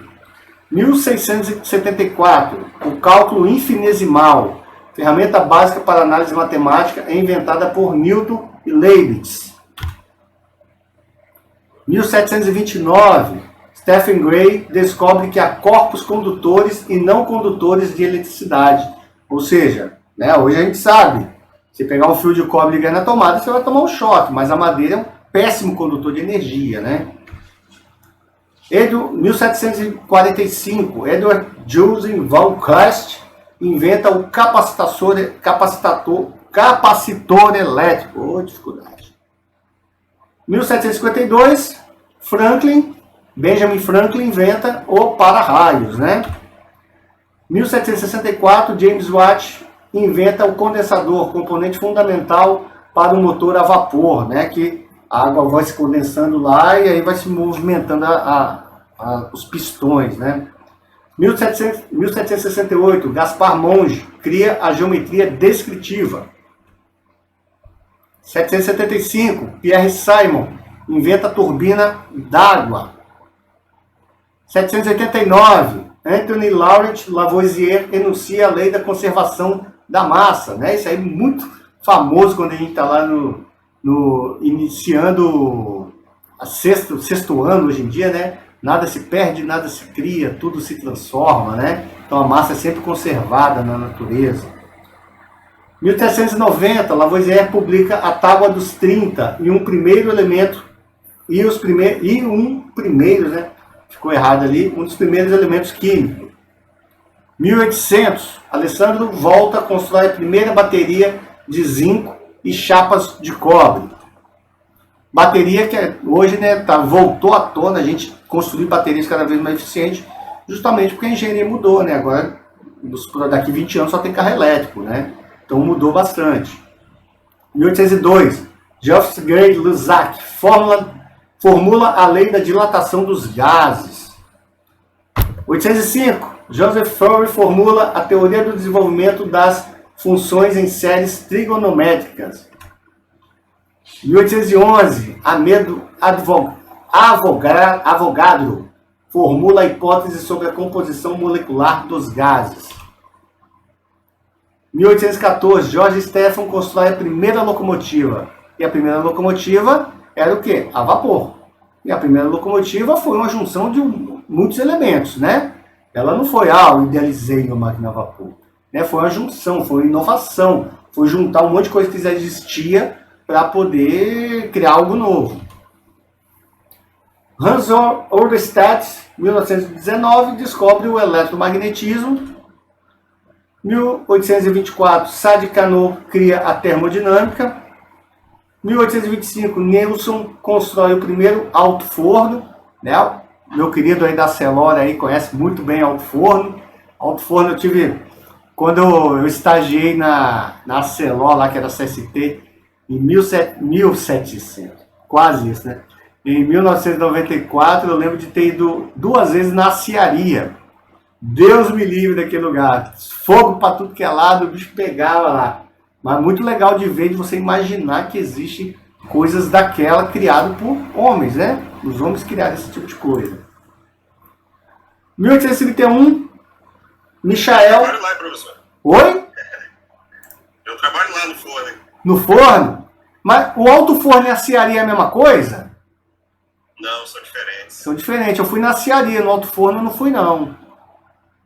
1674, o cálculo infinitesimal, ferramenta básica para análise matemática, é inventada por Newton e Leibniz. 1729, Stephen Gray descobre que há corpos condutores e não condutores de eletricidade. Ou seja, né, hoje a gente sabe, se pegar um fio de cobre e ligar na tomada, você vai tomar um choque, mas a madeira é um péssimo condutor de energia, né? 1745, Edward Joseph von Kleist inventa o capacitor elétrico. Dificuldade. 1752, Benjamin Franklin inventa o para-raios, né? 1764, James Watt inventa o condensador, componente fundamental para o motor a vapor, né? Que a água vai se condensando lá e aí vai se movimentando os pistões, né? 1768, Gaspar Monge cria a geometria descritiva. 775, Pierre Simon inventa a turbina d'água. 789, Anthony Laurent Lavoisier enuncia a lei da conservação da massa, né? Isso aí é muito famoso quando a gente está lá iniciando a sexto ano hoje em dia, né? Nada se perde, nada se cria, tudo se transforma, né? Então a massa é sempre conservada na natureza. 1390, Lavoisier publica a Tábua dos 30 e um primeiro elemento né? Ficou errado ali, um dos primeiros elementos químicos. 1800, Alessandro Volta constrói a primeira bateria de zinco e chapas de cobre. Bateria que hoje, né, voltou à tona, a gente construir baterias cada vez mais eficientes, justamente porque a engenharia mudou, né? Agora, daqui 20 anos só tem carro elétrico, né? Então mudou bastante. 1802, Geoffrey Gay-Lussac formula a lei da dilatação dos gases. 805, Joseph Fourier formula a teoria do desenvolvimento das funções em séries trigonométricas. 1811, Avogadro formula a hipótese sobre a composição molecular dos gases. 1814, George Stephan constrói a primeira locomotiva. E a primeira locomotiva era o quê? A vapor. E a primeira locomotiva foi uma junção de muitos elementos, né? Ela não foi, eu idealizei uma máquina a vapor. Né? Foi uma junção, foi uma inovação. Foi juntar um monte de coisa que já existia para poder criar algo novo. Hans Oersted, 1919, descobre o eletromagnetismo. 1824, Sadi Carnot cria a termodinâmica. 1825, Nelson constrói o primeiro alto forno, né? Meu querido aí da Celora aí conhece muito bem alto forno. Alto forno eu tive quando eu estagiei na Celor lá que era CST em 1700, quase isso, né? Em 1994 eu lembro de ter ido 2 vezes na aciaria. Deus me livre daquele lugar. Fogo para tudo que é lado, o bicho pegava lá. Mas muito legal de ver, de você imaginar que existem coisas daquela criadas por homens, né? Os homens criaram esse tipo de coisa. 1831, Michael... Eu trabalho lá, professor. Oi? Eu trabalho lá no forno. No forno? Mas o alto forno e a aciaria é a mesma coisa? Não, são diferentes. São diferentes. Eu fui na aciaria, no alto forno eu não fui não.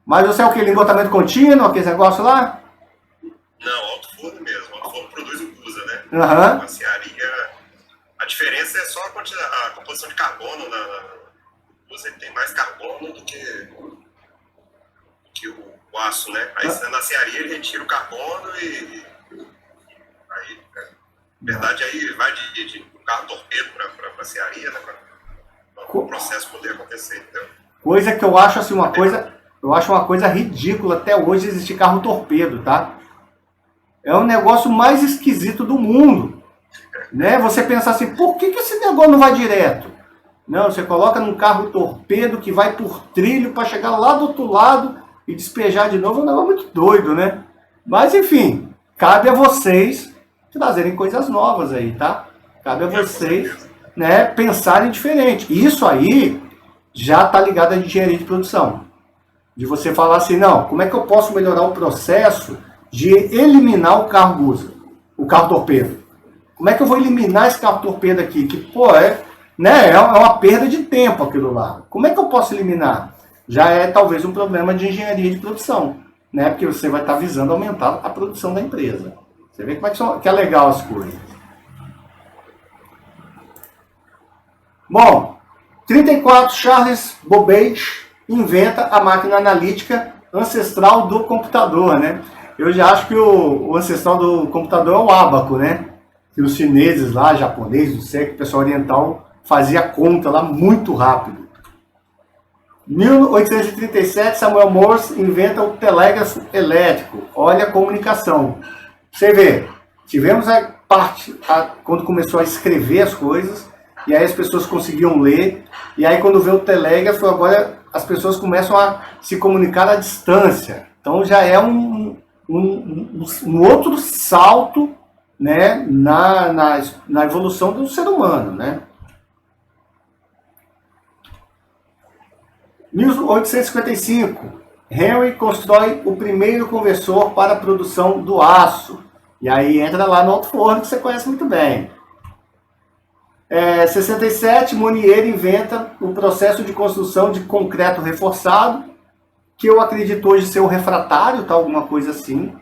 Mas você é o que? Lingotamento contínuo, aquele negócio lá? Não, alto forno mesmo. Alto forno produz o Gusa, né? Aham. A aciaria, a diferença é só a composição de carbono. Você tem mais carbono do que o aço, né? Aí na aciaria ele retira o carbono e aí, na verdade, aí vai de carro torpedo para a aciaria, né? Para o processo poder acontecer, entendeu? Coisa que eu acho assim, eu acho uma coisa ridícula até hoje existir carro torpedo, tá? É o negócio mais esquisito do mundo, né? Você pensa assim, por que esse negócio não vai direto? Não, você coloca num carro torpedo que vai por trilho para chegar lá do outro lado e despejar de novo, é um negócio muito doido, né? Mas enfim, cabe a vocês trazerem coisas novas aí, tá? Cabe a vocês, né, pensarem diferente. Isso aí já está ligado à engenharia de produção. De você falar assim, não, como é que eu posso melhorar o processo de eliminar o carro Gusa, o carro torpedo? Como é que eu vou eliminar esse carro torpedo aqui? Que, pô, é uma perda de tempo aquilo lá. Como é que eu posso eliminar? Já é talvez um problema de engenharia de produção, né? Porque você vai estar visando aumentar a produção da empresa. Você vê como é que é legal as coisas. Bom, 34, Charles Babbage inventa a máquina analítica ancestral do computador, né? Eu já acho que o ancestral do computador é o ábaco, né? Que os chineses lá, japoneses, não sei, que o pessoal oriental fazia conta lá muito rápido. 1837, Samuel Morse inventa o telégrafo elétrico. Olha a comunicação. Você vê, tivemos a parte, quando começou a escrever as coisas, e aí as pessoas conseguiam ler, e aí quando veio o telégrafo, agora as pessoas começam a se comunicar à distância. Então já é um outro salto, né, na evolução do ser humano, né? 1855, Henry constrói o primeiro conversor para a produção do aço. E aí entra lá no alto forno, que você conhece muito bem. 67, Monnier inventa o processo de construção de concreto reforçado, que eu acredito hoje ser o refratário, tá? Alguma coisa assim.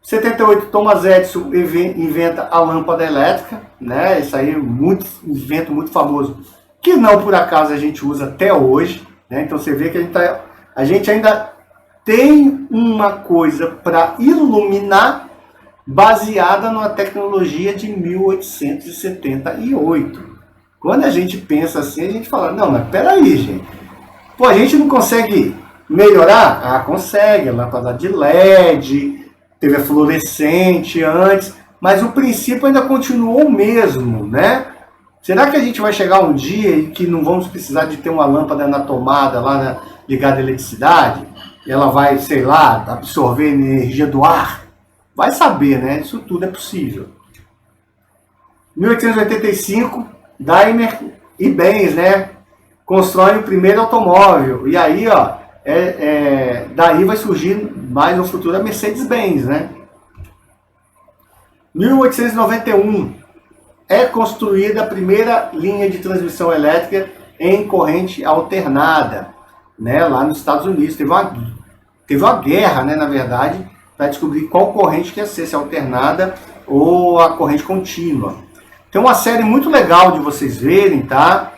78, Thomas Edison inventa a lâmpada elétrica, né? Isso aí é um invento muito famoso, que não por acaso a gente usa até hoje, né? Então você vê que a gente ainda tem uma coisa para iluminar baseada numa tecnologia de 1878. Quando a gente pensa assim, a gente fala, não, mas peraí, gente. Pô, a gente não consegue melhorar? Ah, consegue. Lâmpada de LED, TV fluorescente antes, mas o princípio ainda continuou o mesmo, né? Será que a gente vai chegar um dia em que não vamos precisar de ter uma lâmpada na tomada lá ligada à eletricidade? E ela vai, sei lá, absorver energia do ar? Vai saber, né? Isso tudo é possível. 1885, Daimler e Benz, né? Constroem o primeiro automóvel. E aí, ó, daí vai surgir mais no futuro a Mercedes-Benz, né? 1891, é construída a primeira linha de transmissão elétrica em corrente alternada, né? Lá nos Estados Unidos. Teve uma guerra, né, na verdade, para descobrir qual corrente que ia ser, se alternada ou a corrente contínua. Tem uma série muito legal de vocês verem, tá?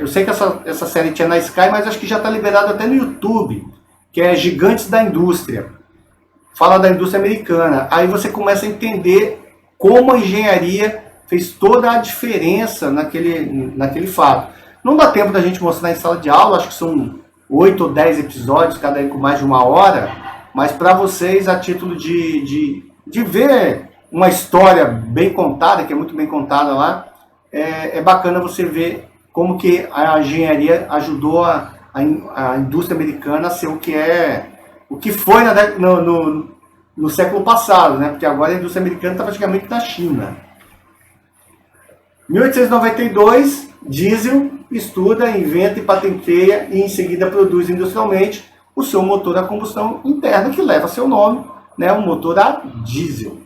Eu sei que essa série tinha na Sky, mas acho que já está liberada até no YouTube, que é Gigantes da Indústria. Fala da indústria americana. Aí você começa a entender como a engenharia fez toda a diferença naquele fato. Não dá tempo da gente mostrar em sala de aula, acho que são 8 ou 10 episódios, cada um com mais de 1 hora, mas para vocês, a título de ver uma história bem contada, que é muito bem contada lá, é bacana você ver como que a engenharia ajudou a indústria americana a ser o que foi no século passado, né? Porque agora a indústria americana está praticamente na China. 1892, Diesel estuda, inventa e patenteia e em seguida produz industrialmente o seu motor a combustão interna, que leva seu nome, né? Um motor a diesel.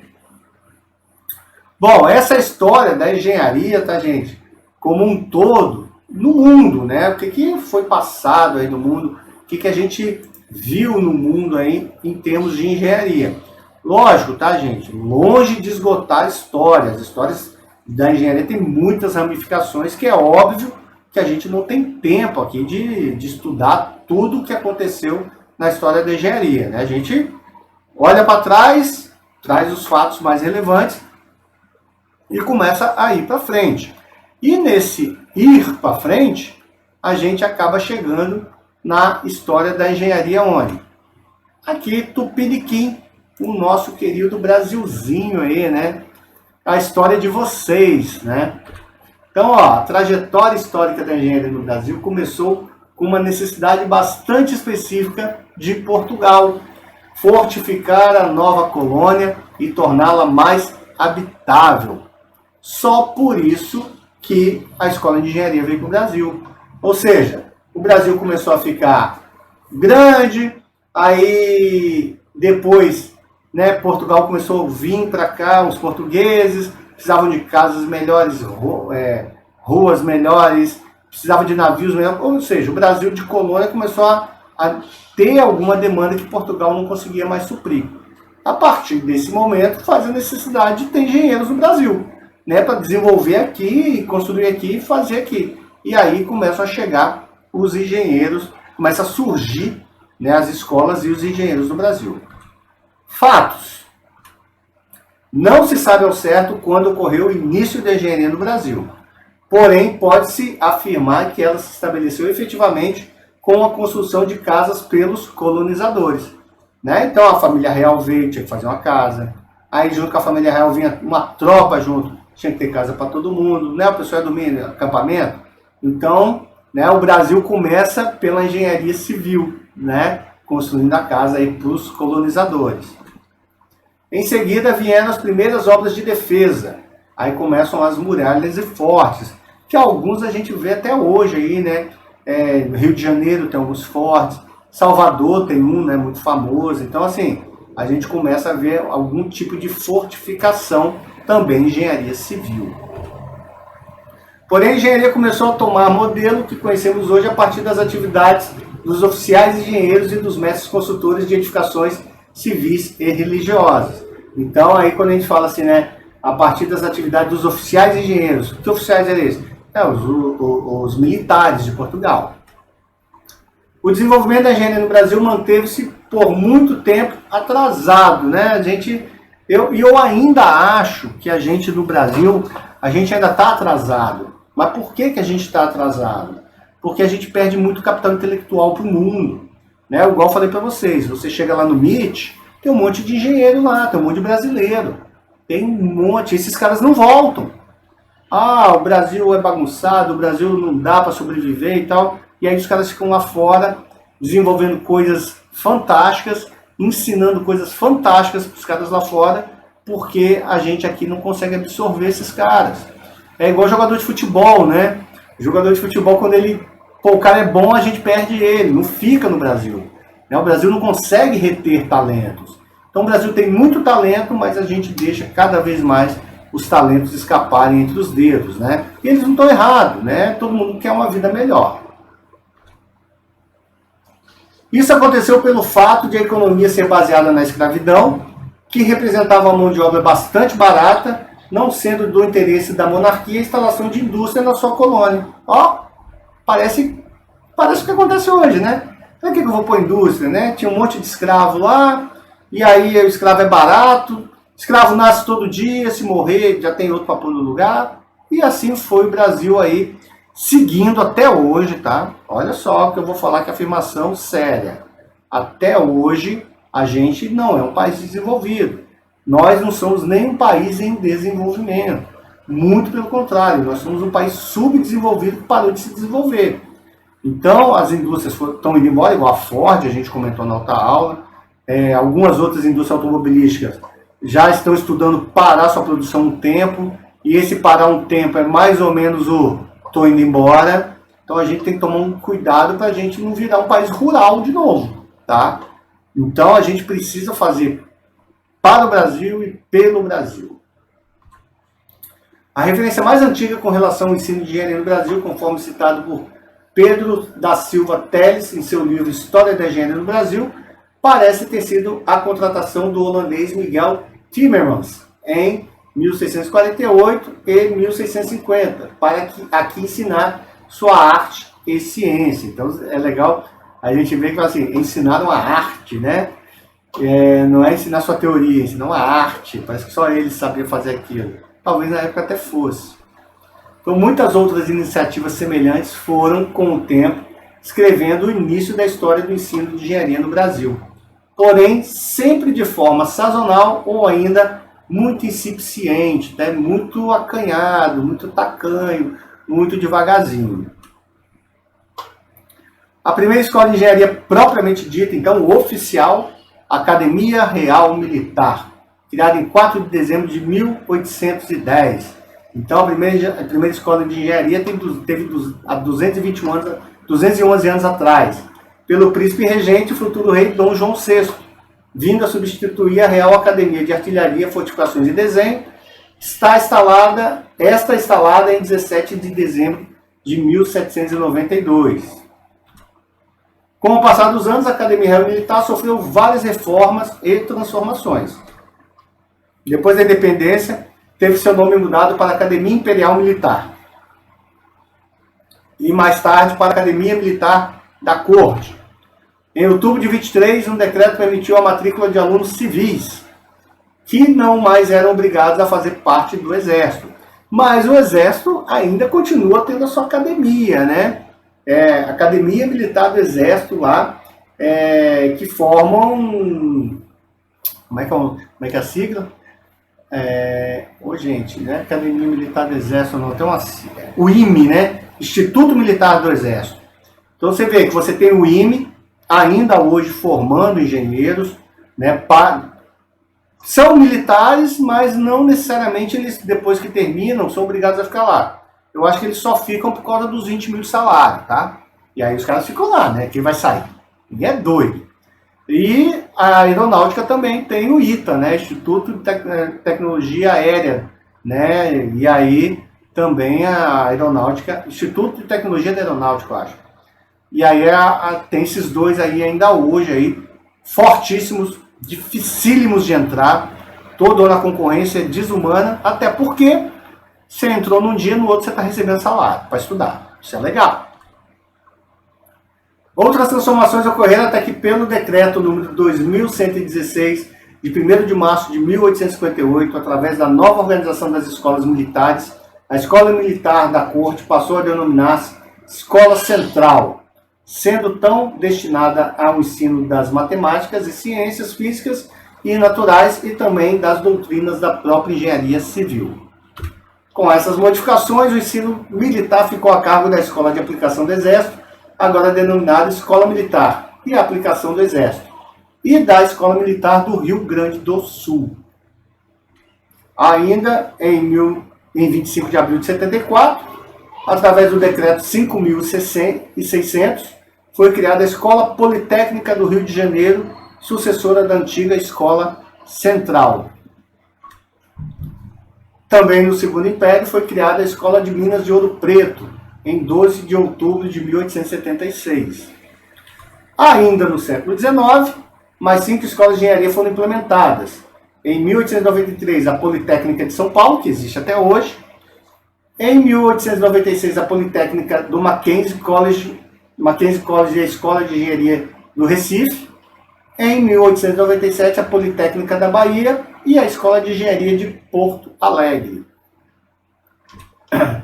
Bom, essa é a história da engenharia, tá, gente? Como um todo, no mundo, né? O que foi passado aí no mundo, o que a gente viu no mundo aí em termos de engenharia. Lógico, tá, gente? Longe de esgotar histórias. As histórias da engenharia tem muitas ramificações, que é óbvio que a gente não tem tempo aqui de estudar tudo o que aconteceu na história da engenharia, né? A gente olha para trás, traz os fatos mais relevantes e começa a ir para frente. E nesse ir para frente, a gente acaba chegando na história da engenharia onde? Aqui, Tupiniquim, o nosso querido Brasilzinho aí, né? A história de vocês, né? Então, ó, a trajetória histórica da engenharia no Brasil começou com uma necessidade bastante específica de Portugal, fortificar a nova colônia e torná-la mais habitável. Só por isso que a escola de engenharia veio para o Brasil. Ou seja, o Brasil começou a ficar grande, aí depois, né, Portugal começou a vir para cá, os portugueses precisavam de casas melhores, ruas melhores, precisavam de navios melhores, ou seja, o Brasil de colônia começou a ter alguma demanda que Portugal não conseguia mais suprir. A partir desse momento, faz a necessidade de ter engenheiros no Brasil, né, para desenvolver aqui, construir aqui e fazer aqui. E aí começam a chegar os engenheiros, começa a surgir, né, as escolas e os engenheiros do Brasil. Fatos. Não se sabe ao certo quando ocorreu o início da engenharia no Brasil. Porém, pode-se afirmar que ela se estabeleceu efetivamente com a construção de casas pelos colonizadores, né? Então a família real veio, tinha que fazer uma casa. Aí junto com a família real vinha uma tropa junto, tinha que ter casa para todo mundo, né? O pessoal ia dormir no acampamento. Então, né, o Brasil começa pela engenharia civil, né? Construindo a casa aí para os colonizadores. Em seguida vieram as primeiras obras de defesa. Aí começam as muralhas e fortes, que alguns a gente vê até hoje aí, né? Rio de Janeiro tem alguns fortes, Salvador tem um, né, muito famoso. Então, assim, a gente começa a ver algum tipo de fortificação também em engenharia civil. Porém, a engenharia começou a tomar modelo que conhecemos hoje a partir das atividades dos oficiais engenheiros e dos mestres consultores de edificações civis e religiosas. Então, aí quando a gente fala assim, né, a partir das atividades dos oficiais engenheiros, que oficiais eram esses? Os militares de Portugal. O desenvolvimento da engenharia no Brasil manteve-se por muito tempo atrasado, né? Eu ainda acho que a gente no Brasil, a gente ainda está atrasado. Mas por que a gente está atrasado? Porque a gente perde muito capital intelectual para o mundo. Né? Igual eu falei para vocês, você chega lá no MIT, tem um monte de engenheiro lá, tem um monte de brasileiro. Tem um monte, esses caras não voltam. Ah, o Brasil é bagunçado, o Brasil não dá para sobreviver e tal. E aí os caras ficam lá fora, desenvolvendo coisas fantásticas, ensinando coisas fantásticas para os caras lá fora, porque a gente aqui não consegue absorver esses caras. É igual jogador de futebol, né? O jogador de futebol, quando o cara é bom, a gente perde ele, não fica no Brasil. Né? O Brasil não consegue reter talentos. Então o Brasil tem muito talento, mas a gente deixa cada vez mais os talentos escaparem entre os dedos, né? E eles não estão errados, né? Todo mundo quer uma vida melhor. Isso aconteceu pelo fato de a economia ser baseada na escravidão, que representava uma mão de obra bastante barata, não sendo do interesse da monarquia a instalação de indústria na sua colônia. Ó, parece o que acontece hoje, né? Para que eu vou pôr indústria, né? Tinha um monte de escravo lá, e aí o escravo é barato, escravo nasce todo dia, se morrer já tem outro para pôr no lugar, e assim foi o Brasil aí, seguindo até hoje, tá? Olha só que eu vou falar que afirmação séria. Até hoje, a gente não é um país desenvolvido. Nós não somos nem um país em desenvolvimento. Muito pelo contrário, nós somos um país subdesenvolvido que parou de se desenvolver. Então, as indústrias estão indo embora, igual a Ford, a gente comentou na outra aula. Algumas outras indústrias automobilísticas já estão estudando parar sua produção um tempo. E esse parar um tempo é mais ou menos o estou indo embora. Então, a gente tem que tomar um cuidado para a gente não virar um país rural de novo, tá? Então, a gente precisa fazer para o Brasil e pelo Brasil. A referência mais antiga com relação ao ensino de engenharia no Brasil, conforme citado por Pedro da Silva Teles em seu livro História da Engenharia no Brasil, parece ter sido a contratação do holandês Miguel Timmermans em 1648 e 1650 para aqui ensinar sua arte e ciência. Então é legal a gente ver que assim, ensinar uma arte, né? Não é ensinar sua teoria, ensinar uma arte. Parece que só ele sabia fazer aquilo. Talvez na época até fosse. Então, muitas outras iniciativas semelhantes foram, com o tempo, escrevendo o início da história do ensino de engenharia no Brasil. Porém, sempre de forma sazonal ou ainda muito incipiente, né? Muito acanhado, muito tacanho, muito devagarzinho. A primeira escola de engenharia propriamente dita, então, oficial, Academia Real Militar, criada em 4 de dezembro de 1810. Então, a primeira escola de engenharia teve há 211 anos atrás, pelo príncipe regente, o futuro rei Dom João VI, vindo a substituir a Real Academia de Artilharia, Fortificações e Desenho, está instalada em 17 de dezembro de 1792. Com o passar dos anos, a Academia Real Militar sofreu várias reformas e transformações. Depois da independência, teve seu nome mudado para Academia Imperial Militar. E mais tarde para Academia Militar da Corte. Em outubro de 23, um decreto permitiu a matrícula de alunos civis, que não mais eram obrigados a fazer parte do Exército. Mas o Exército ainda continua tendo a sua academia, né? Academia Militar do Exército lá, que formam... Como é que é a sigla? Gente, né? Academia Militar do Exército, não, tem o IME, né? Instituto Militar do Exército. Então você vê que você tem o IME, ainda hoje formando engenheiros, né? São militares, mas não necessariamente eles, depois que terminam, são obrigados a ficar lá. Eu acho que eles só ficam por causa dos 20 mil de salário, tá? E aí os caras ficam lá, né? Quem vai sair? Ninguém é doido. E a aeronáutica também tem o ITA, né? Instituto de Tecnologia Aérea, né? E aí também a aeronáutica, Instituto de Tecnologia da Aeronáutica, eu acho. E aí tem esses dois aí ainda hoje aí, fortíssimos, dificílimos de entrar. Toda hora a concorrência é desumana, até porque você entrou num dia, no outro você está recebendo salário para estudar. Isso é legal. Outras transformações ocorreram até que, pelo decreto número 2116, de 1º de março de 1858, através da nova organização das escolas militares, a Escola Militar da Corte passou a denominar-se Escola Central, sendo tão destinada ao ensino das matemáticas e ciências físicas e naturais e também das doutrinas da própria engenharia civil. Com essas modificações, o ensino militar ficou a cargo da Escola de Aplicação do Exército, agora denominada Escola Militar e Aplicação do Exército, e da Escola Militar do Rio Grande do Sul. Ainda em 25 de abril de 74, através do decreto 5.600, foi criada a Escola Politécnica do Rio de Janeiro, sucessora da antiga Escola Central. Também no Segundo Império foi criada a Escola de Minas de Ouro Preto, em 12 de outubro de 1876. Ainda no século XIX, mais 5 escolas de engenharia foram implementadas. Em 1893, a Politécnica de São Paulo, que existe até hoje. Em 1896, a Politécnica do Mackenzie College e a Escola de Engenharia do Recife. Em 1897, a Politécnica da Bahia e a Escola de Engenharia de Porto Alegre.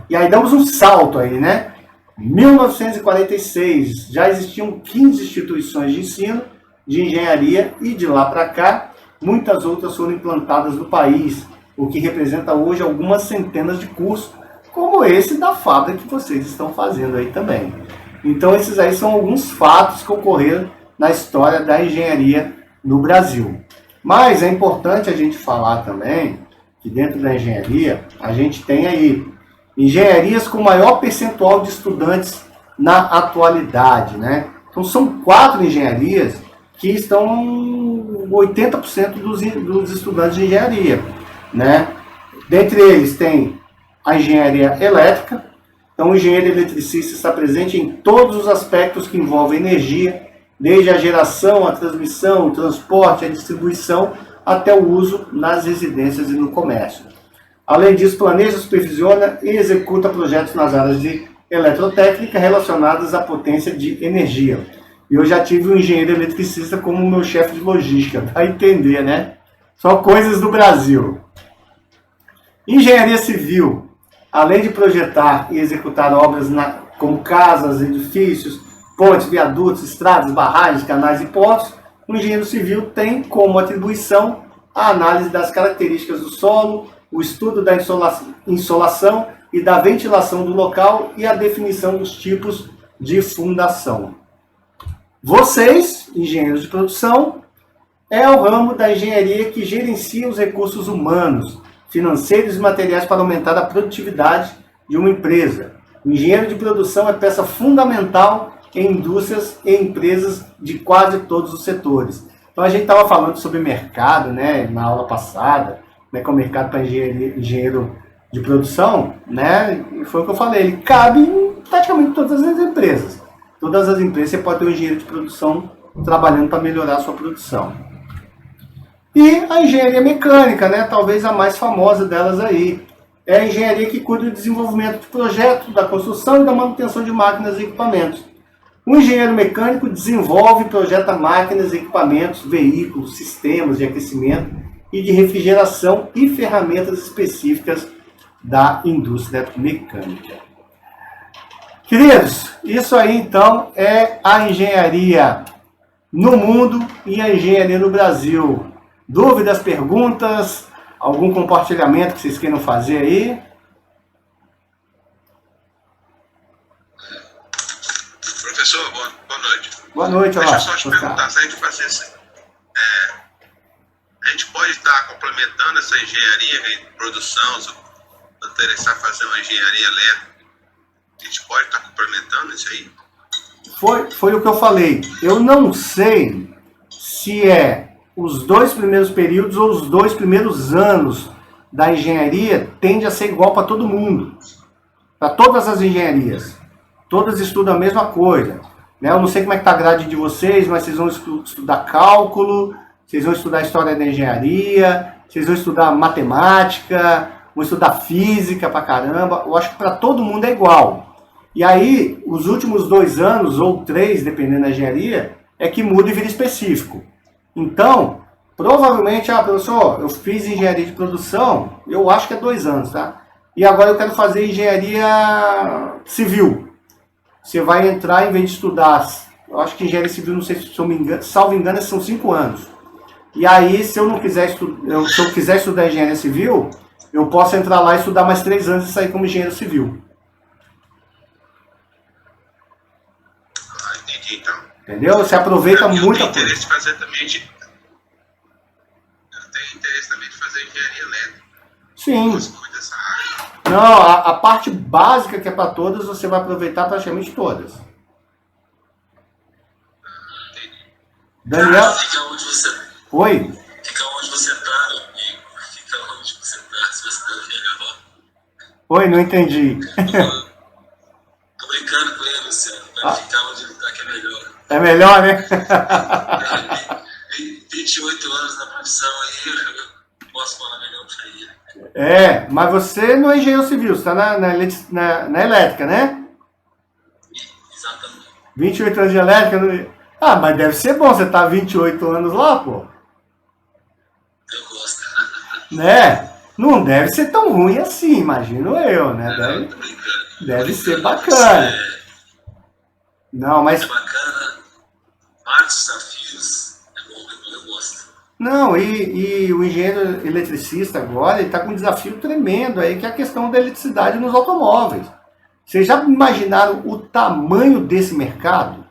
E aí damos um salto aí, né? 1946, já existiam 15 instituições de ensino de engenharia e de lá para cá, muitas outras foram implantadas no país, o que representa hoje algumas centenas de cursos, como esse da fábrica que vocês estão fazendo aí também. Então esses aí são alguns fatos que ocorreram na história da engenharia no Brasil. Mas é importante a gente falar também que dentro da engenharia a gente tem aí engenharias com maior percentual de estudantes na atualidade, né? Então são 4 engenharias que estão 80% dos estudantes de engenharia, né? Dentre eles tem a engenharia elétrica. Então o engenheiro eletricista está presente em todos os aspectos que envolvem energia, desde a geração, a transmissão, o transporte, a distribuição, até o uso nas residências e no comércio. Além disso, planeja, supervisiona e executa projetos nas áreas de eletrotécnica relacionadas à potência de energia. E eu já tive um engenheiro eletricista como meu chefe de logística, para entender, né? Só coisas do Brasil. Engenharia civil, além de projetar e executar obras como casas, edifícios, pontes, viadutos, estradas, barragens, canais e portos, o engenheiro civil tem como atribuição a análise das características do solo, o estudo da insolação e da ventilação do local e a definição dos tipos de fundação. Vocês, engenheiros de produção, é o ramo da engenharia que gerencia os recursos humanos, financeiros e materiais para aumentar a produtividade de uma empresa. O engenheiro de produção é peça fundamental em indústrias e empresas de quase todos os setores. Então a gente estava falando sobre mercado, né, na aula passada, né, que é o mercado para engenheiro de produção, né, e foi o que eu falei, ele cabe em praticamente todas as empresas. Todas as empresas você pode ter um engenheiro de produção trabalhando para melhorar a sua produção. E a engenharia mecânica, né, talvez a mais famosa delas aí, é a engenharia que cuida do desenvolvimento de projetos, da construção e da manutenção de máquinas e equipamentos. O engenheiro mecânico desenvolve e projeta máquinas, equipamentos, veículos, sistemas de aquecimento e de refrigeração e ferramentas específicas da indústria mecânica. Queridos, isso aí então é a engenharia no mundo e a engenharia no Brasil. Dúvidas, perguntas, algum compartilhamento que vocês queiram fazer aí? Professor, boa noite. Boa noite, Deixa olá. eu só te perguntar, se a gente fazer assim, a gente pode estar complementando essa engenharia de produção, se eu interessar fazer uma engenharia elétrica, a gente pode estar complementando isso aí? foi o que eu falei. Eu não sei se é os 2 primeiros períodos ou os 2 primeiros anos da engenharia tende a ser igual para todo mundo, para todas as engenharias. Todas estudam a mesma coisa. Né? Eu não sei como é que está a grade de vocês, mas vocês vão estudar cálculo, vocês vão estudar história da engenharia, vocês vão estudar matemática, vão estudar física pra caramba. Eu acho que para todo mundo é igual. E aí, os últimos 2 anos, ou 3, dependendo da engenharia, é que muda e vira específico. Então, provavelmente, professor, eu fiz engenharia de produção, eu acho que é 2 anos, tá? E agora eu quero fazer engenharia civil. Você vai entrar, em vez de estudar, eu acho que engenharia civil, não sei se eu me engano, salvo engano, são 5 anos. E aí, se eu quiser estudar engenharia civil, eu posso entrar lá e estudar mais 3 anos e sair como engenheiro civil. Entendi, então. Entendeu? Você aproveita muita Eu tenho coisa. interesse de fazer também eu tenho interesse também de fazer engenharia elétrica. Sim. Gosto muito dessa área. Não, a parte básica que é para todas, você vai aproveitar praticamente todas. Daniel? Fica onde você Oi? Fica onde você tá, meu amigo. Fica onde você tá, se você tá melhor. Oi, não entendi. Tô brincando com ele, Luciano. Vai ficar onde ele tá, que é melhor. É melhor, né? 28 anos na profissão aí, eu posso falar melhor pra ele. É, mas você não é engenheiro civil, você está na elétrica, né? Exatamente. 28 anos de elétrica. Ah, mas deve ser bom, você tá há 28 anos lá, pô. Eu gosto. Né? Não deve ser tão ruim assim, imagino eu, né? Tô brincando. Deve ser bacana. Não, mas... É bacana. Vários desafios. É bom, eu gosto. Não, e o engenheiro eletricista agora, ele está com um desafio tremendo aí, que é a questão da eletricidade nos automóveis. Vocês já imaginaram o tamanho desse mercado?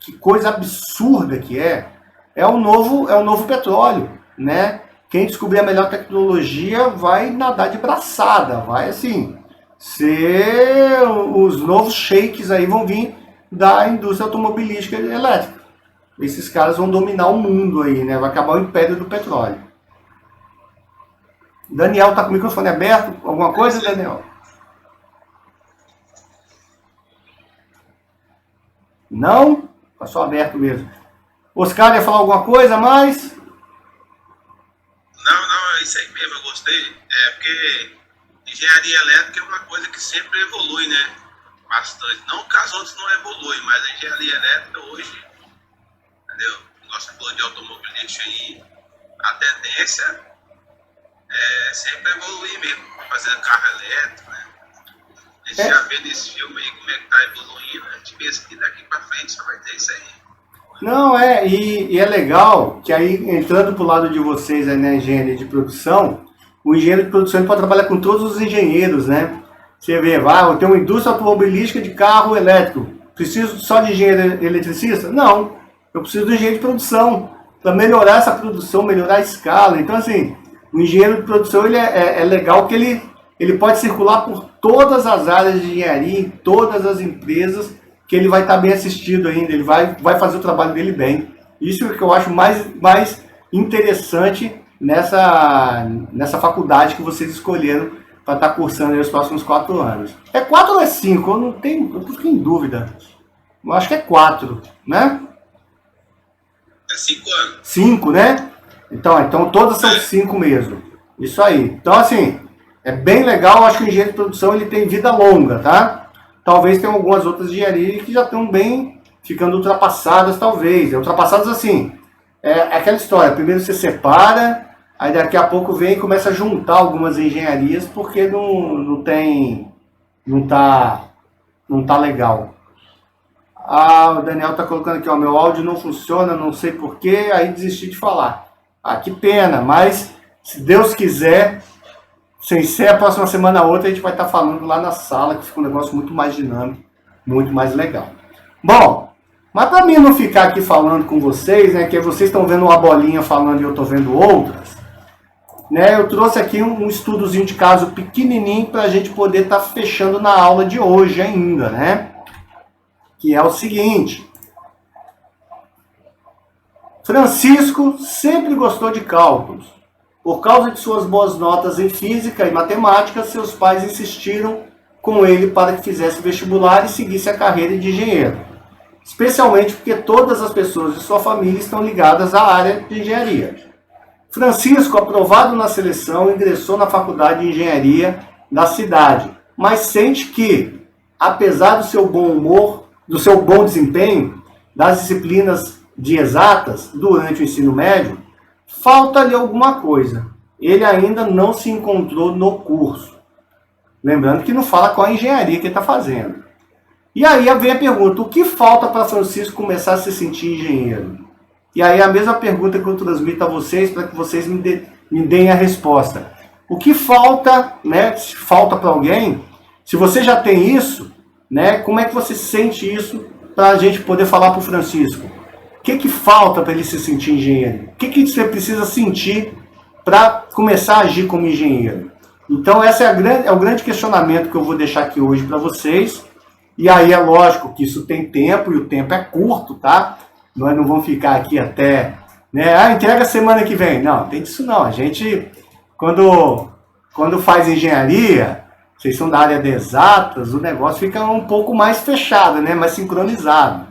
Que coisa absurda que é. É o novo petróleo, né? Quem descobrir a melhor tecnologia vai nadar de braçada, vai assim, os novos sheiks aí vão vir da indústria automobilística elétrica. Esses caras vão dominar o mundo aí, né? Vai acabar o império do petróleo. Daniel, tá com o microfone aberto? Alguma coisa, Daniel? Não? Tá só aberto mesmo. Oscar, ia falar alguma coisa a mais? Não, é isso aí mesmo, eu gostei. É porque engenharia elétrica é uma coisa que sempre evolui, né? Bastante. Não que as outras não evoluem, mas a engenharia elétrica hoje, entendeu? Nossa falou de automobilística aí, a tendência é sempre evoluir mesmo, fazendo carro elétrico, né? A gente já vê nesse filme aí como é que tá evoluindo, a gente pensa que daqui pra frente só vai ter isso aí. Não, e é legal que aí, entrando pro lado de vocês aí na engenharia de produção, o engenheiro de produção ele pode trabalhar com todos os engenheiros, né? Você vê, eu tenho uma indústria automobilística de carro elétrico, preciso só de engenheiro eletricista? Não, eu preciso do engenheiro de produção, para melhorar essa produção, melhorar a escala. Então, assim, o engenheiro de produção ele é legal que ele pode circular por todas as áreas de engenharia, em todas as empresas, que ele vai estar bem assistido ainda, ele vai fazer o trabalho dele bem. Isso é o que eu acho mais interessante nessa faculdade que vocês escolheram para estar cursando aí os próximos 4 anos. É 4 ou é 5? Eu fiquei em dúvida. Eu acho que é 4, né? É 5 anos. 5, né? Então todas são 5 mesmo. Isso aí. Então, assim, é bem legal. Eu acho que o engenheiro de produção ele tem vida longa, tá? Talvez tenham algumas outras engenharias que já estão bem ficando ultrapassadas, talvez. Ultrapassadas assim, é aquela história. Primeiro você separa, aí daqui a pouco vem e começa a juntar algumas engenharias porque não tá legal. O Daniel tá colocando aqui, meu áudio não funciona, não sei porquê, aí desisti de falar. Que pena, mas se Deus quiser, sem ser a próxima semana ou outra, a gente vai estar falando lá na sala, que fica um negócio muito mais dinâmico, muito mais legal. Bom, mas para mim não ficar aqui falando com vocês, né, que vocês estão vendo uma bolinha falando e eu estou vendo outras, né, eu trouxe aqui um estudozinho de caso pequenininho para a gente poder estar fechando na aula de hoje ainda, né? que é o seguinte. Francisco sempre gostou de cálculos. Por causa de suas boas notas em física e matemática, seus pais insistiram com ele para que fizesse vestibular e seguisse a carreira de engenheiro. Especialmente porque todas as pessoas de sua família estão ligadas à área de engenharia. Francisco, aprovado na seleção, ingressou na faculdade de engenharia da cidade, mas sente que, apesar do seu bom humor, do seu bom desempenho, das disciplinas de exatas durante o ensino médio, falta-lhe alguma coisa. Ele ainda não se encontrou no curso. Lembrando que não fala qual a engenharia que ele está fazendo. E aí vem a pergunta, o que falta para Francisco começar a se sentir engenheiro? E aí a mesma pergunta que eu transmito a vocês, para que vocês me deem a resposta. O que falta, né? Se falta para alguém, se você já tem isso, né? Como é que você sente isso para a gente poder falar para o Francisco? O que falta para ele se sentir engenheiro? O que você precisa sentir para começar a agir como engenheiro? Então, esse é o grande questionamento que eu vou deixar aqui hoje para vocês. E aí é lógico que isso tem tempo, e o tempo é curto, tá? Nós não vamos ficar aqui até, né? Entrega semana que vem. Não, tem disso não. A gente, quando faz engenharia, vocês são da área de exatas, o negócio fica um pouco mais fechado, né? Mais sincronizado.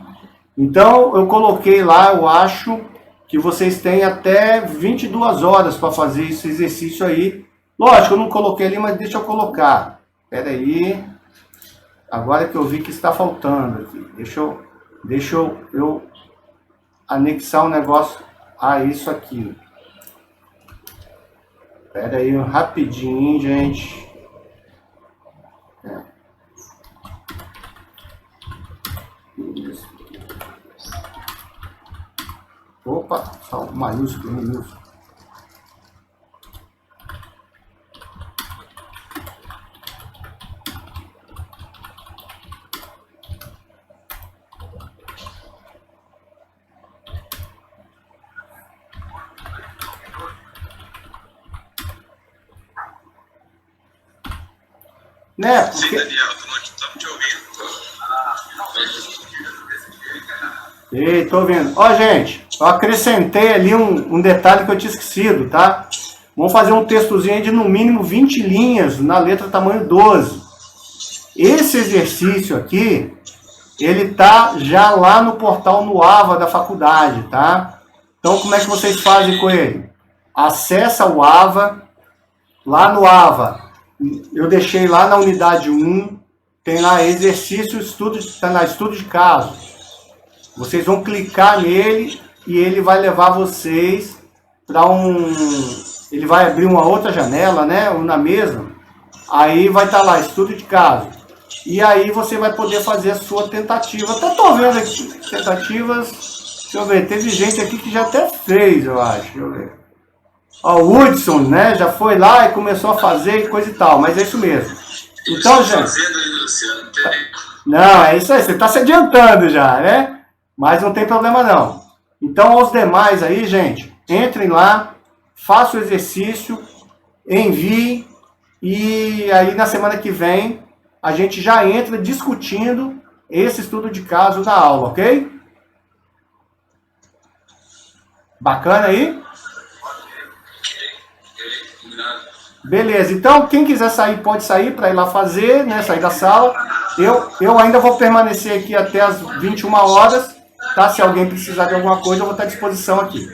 Então, eu coloquei lá, eu acho que vocês têm até 22 horas para fazer esse exercício aí. Lógico, eu não coloquei ali, mas deixa eu colocar. Espera aí. Agora que eu vi que está faltando aqui. Deixa eu anexar um negócio a isso aqui. Espera aí, rapidinho, gente. Isso. Opa, só maiúsculo, minúsculo. Né? Porque... Sim, Daniel, estamos te ouvindo. Ei, tô vendo. Ó, gente, eu acrescentei ali um detalhe que eu tinha esquecido, tá? Vamos fazer um textozinho aí de no mínimo 20 linhas na letra tamanho 12. Esse exercício aqui, ele tá já lá no portal no AVA da faculdade, tá? Então, como é que vocês fazem com ele? Acessa o AVA, lá no AVA. Eu deixei lá na unidade 1, tem lá exercício, está na estudo de caso. Vocês vão clicar nele e ele vai levar vocês para ele vai abrir uma outra janela, né? Ou na mesma. Aí vai estar lá, estudo de caso. E aí você vai poder fazer a sua tentativa. Até tô vendo aqui, tentativas. Deixa eu ver, teve gente aqui que já até fez, eu acho. Deixa eu ver. Ó, o Hudson, né? Já foi lá e começou a fazer e coisa e tal, mas é isso mesmo. Então, gente. Não, é isso aí, você está se adiantando já, né? Mas não tem problema não. Então, aos demais aí, gente, entrem lá, façam o exercício, enviem, e aí na semana que vem a gente já entra discutindo esse estudo de caso na aula, ok? Bacana aí? Beleza, então quem quiser sair pode sair para ir lá fazer, né, sair da sala. Eu ainda vou permanecer aqui até as 21 horas, tá? Se alguém precisar de alguma coisa, eu vou estar à disposição aqui.